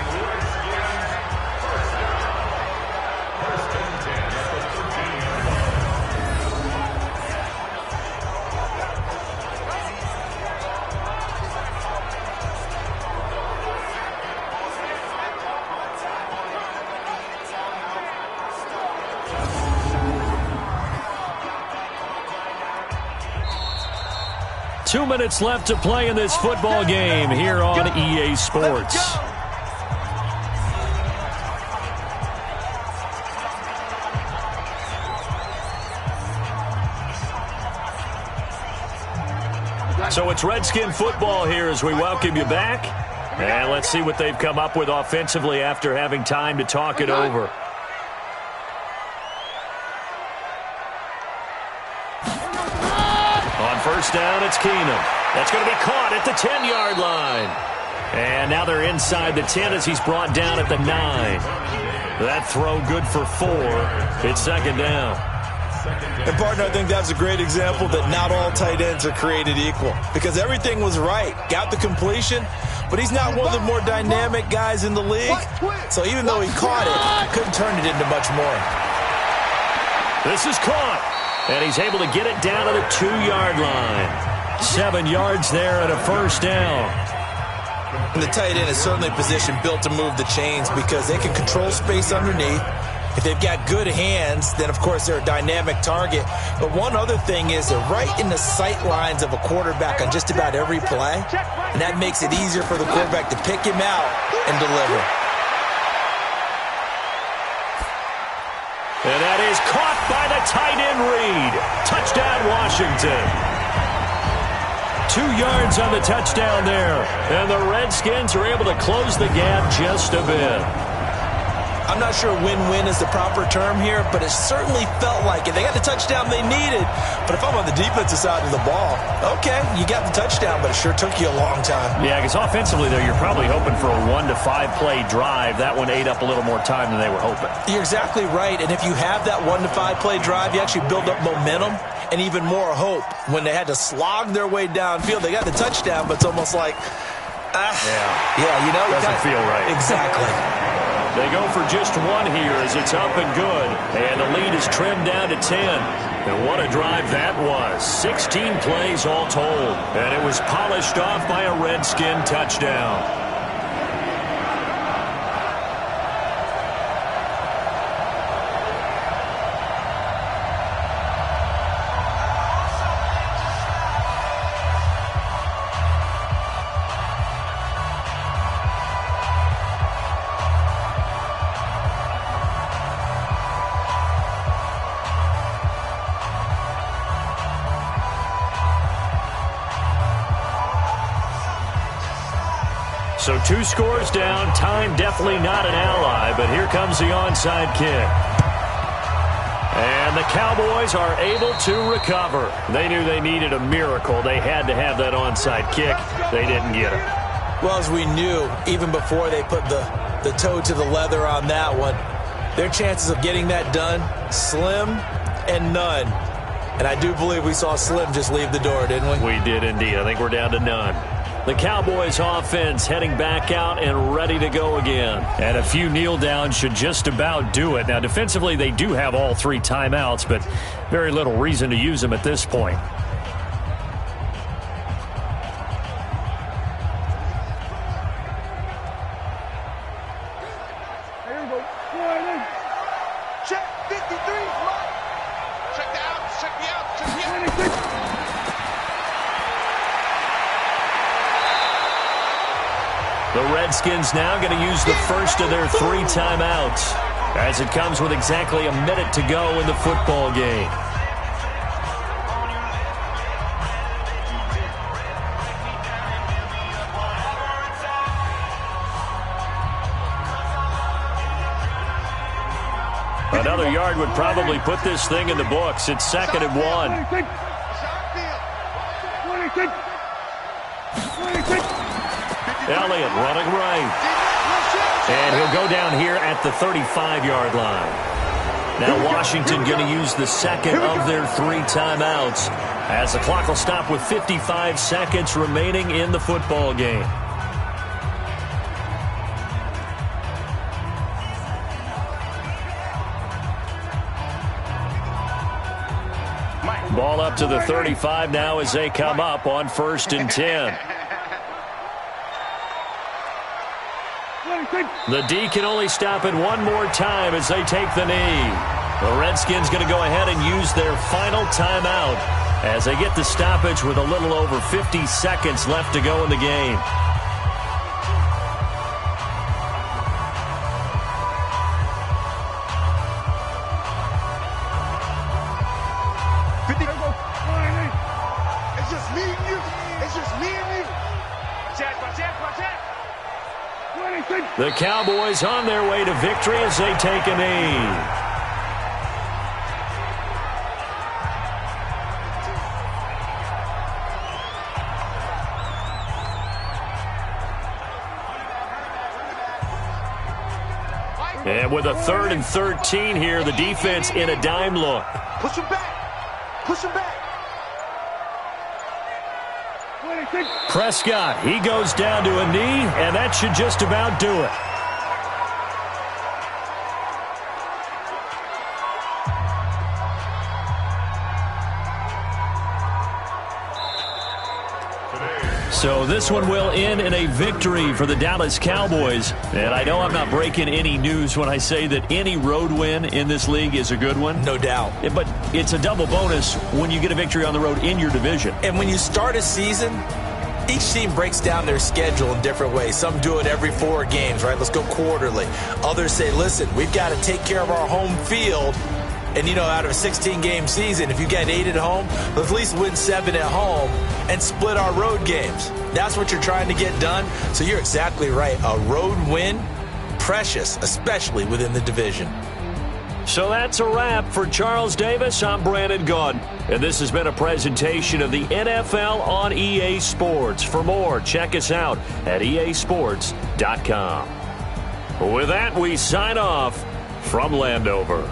2 minutes left to play in this football game here on EA Sports. So it's Redskin football here as we welcome you back. And let's see what they've come up with offensively after having time to talk it over. On first down, it's Keenum. That's going to be caught at the 10-yard line. And now they're inside the 10 as he's brought down at the 9. That throw good for 4. It's second down. And, partner, I think that's a great example that not all tight ends are created equal because everything was right. Got the completion, but he's not one of the more dynamic guys in the league. So even though he caught it, couldn't turn it into much more. This is caught, and he's able to get it down to the 2-yard line. 7 yards there and a first down. And the tight end is certainly a position built to move the chains because they can control space underneath. If they've got good hands, then, of course, they're a dynamic target. But one other thing is they're right in the sight lines of a quarterback on just about every play, and that makes it easier for the quarterback to pick him out and deliver. And that is caught by the tight end Reed. Touchdown, Washington. 2 yards on the touchdown there. And the Redskins are able to close the gap just a bit. I'm not sure win-win is the proper term here, but it certainly felt like it. They got the touchdown they needed, but if I'm on the defensive side of the ball, okay, you got the touchdown, but it sure took you a long time. Yeah, because offensively, though, you're probably hoping for a 1 to 5 play drive. That one ate up a little more time than they were hoping. You're exactly right, and if you have that 1 to 5 play drive, you actually build up momentum and even more hope. When they had to slog their way downfield, they got the touchdown, but it's almost like, you know, doesn't feel right. Exactly. They go for just 1 here as it's up and good. And the lead is trimmed down to 10. And what a drive that was. 16 plays all told. And it was polished off by a Redskin touchdown. So 2 scores down. Time definitely not an ally, but here comes the onside kick. And the Cowboys are able to recover. They knew they needed a miracle. They had to have that onside kick. They didn't get it. Well, as we knew, even before they put the toe to the leather on that one, their chances of getting that done, slim and none. And I do believe we saw Slim just leave the door, didn't we? We did indeed. I think we're down to none. The Cowboys offense heading back out and ready to go again. And a few kneel downs should just about do it. Now, defensively, they do have all 3 timeouts, but very little reason to use them at this point. Check 53, Mike. Check the out, check me out, check me out. The Redskins now going to use the first of their 3 timeouts as it comes with exactly a minute to go in the football game. Another yard would probably put this thing in the books. It's 2nd and 1. Elliott running right. And he'll go down here at the 35-yard line. Now Washington going to use the 2nd of their 3 timeouts as the clock will stop with 55 seconds remaining in the football game. Ball up to the 35 now as they come up on 1st and 10. The D can only stop it 1 more time as they take the knee. The Redskins going to go ahead and use their final timeout as they get the stoppage with a little over 50 seconds left to go in the game. It's just me and you. It's just me and you. Protect. The Cowboys on their way to victory as they take a knee. And with a 3rd and 13 here, the defense in a dime look. Push him back. Push him back. Prescott, he goes down to a knee, and that should just about do it. So this one will end in a victory for the Dallas Cowboys. And I know I'm not breaking any news when I say that any road win in this league is a good one. No doubt. But it's a double bonus when you get a victory on the road in your division. And when you start a season, each team breaks down their schedule in different ways. Some do it every 4 games, right? Let's go quarterly. Others say, listen, we've got to take care of our home field. And, out of a 16-game season, if you get 8 at home, let's at least win 7 at home and split our road games. That's what you're trying to get done. So you're exactly right. A road win, precious, especially within the division. So that's a wrap for Charles Davis. I'm Brandon Gaudin, and this has been a presentation of the NFL on EA Sports. For more, check us out at easports.com. With that, we sign off from Landover.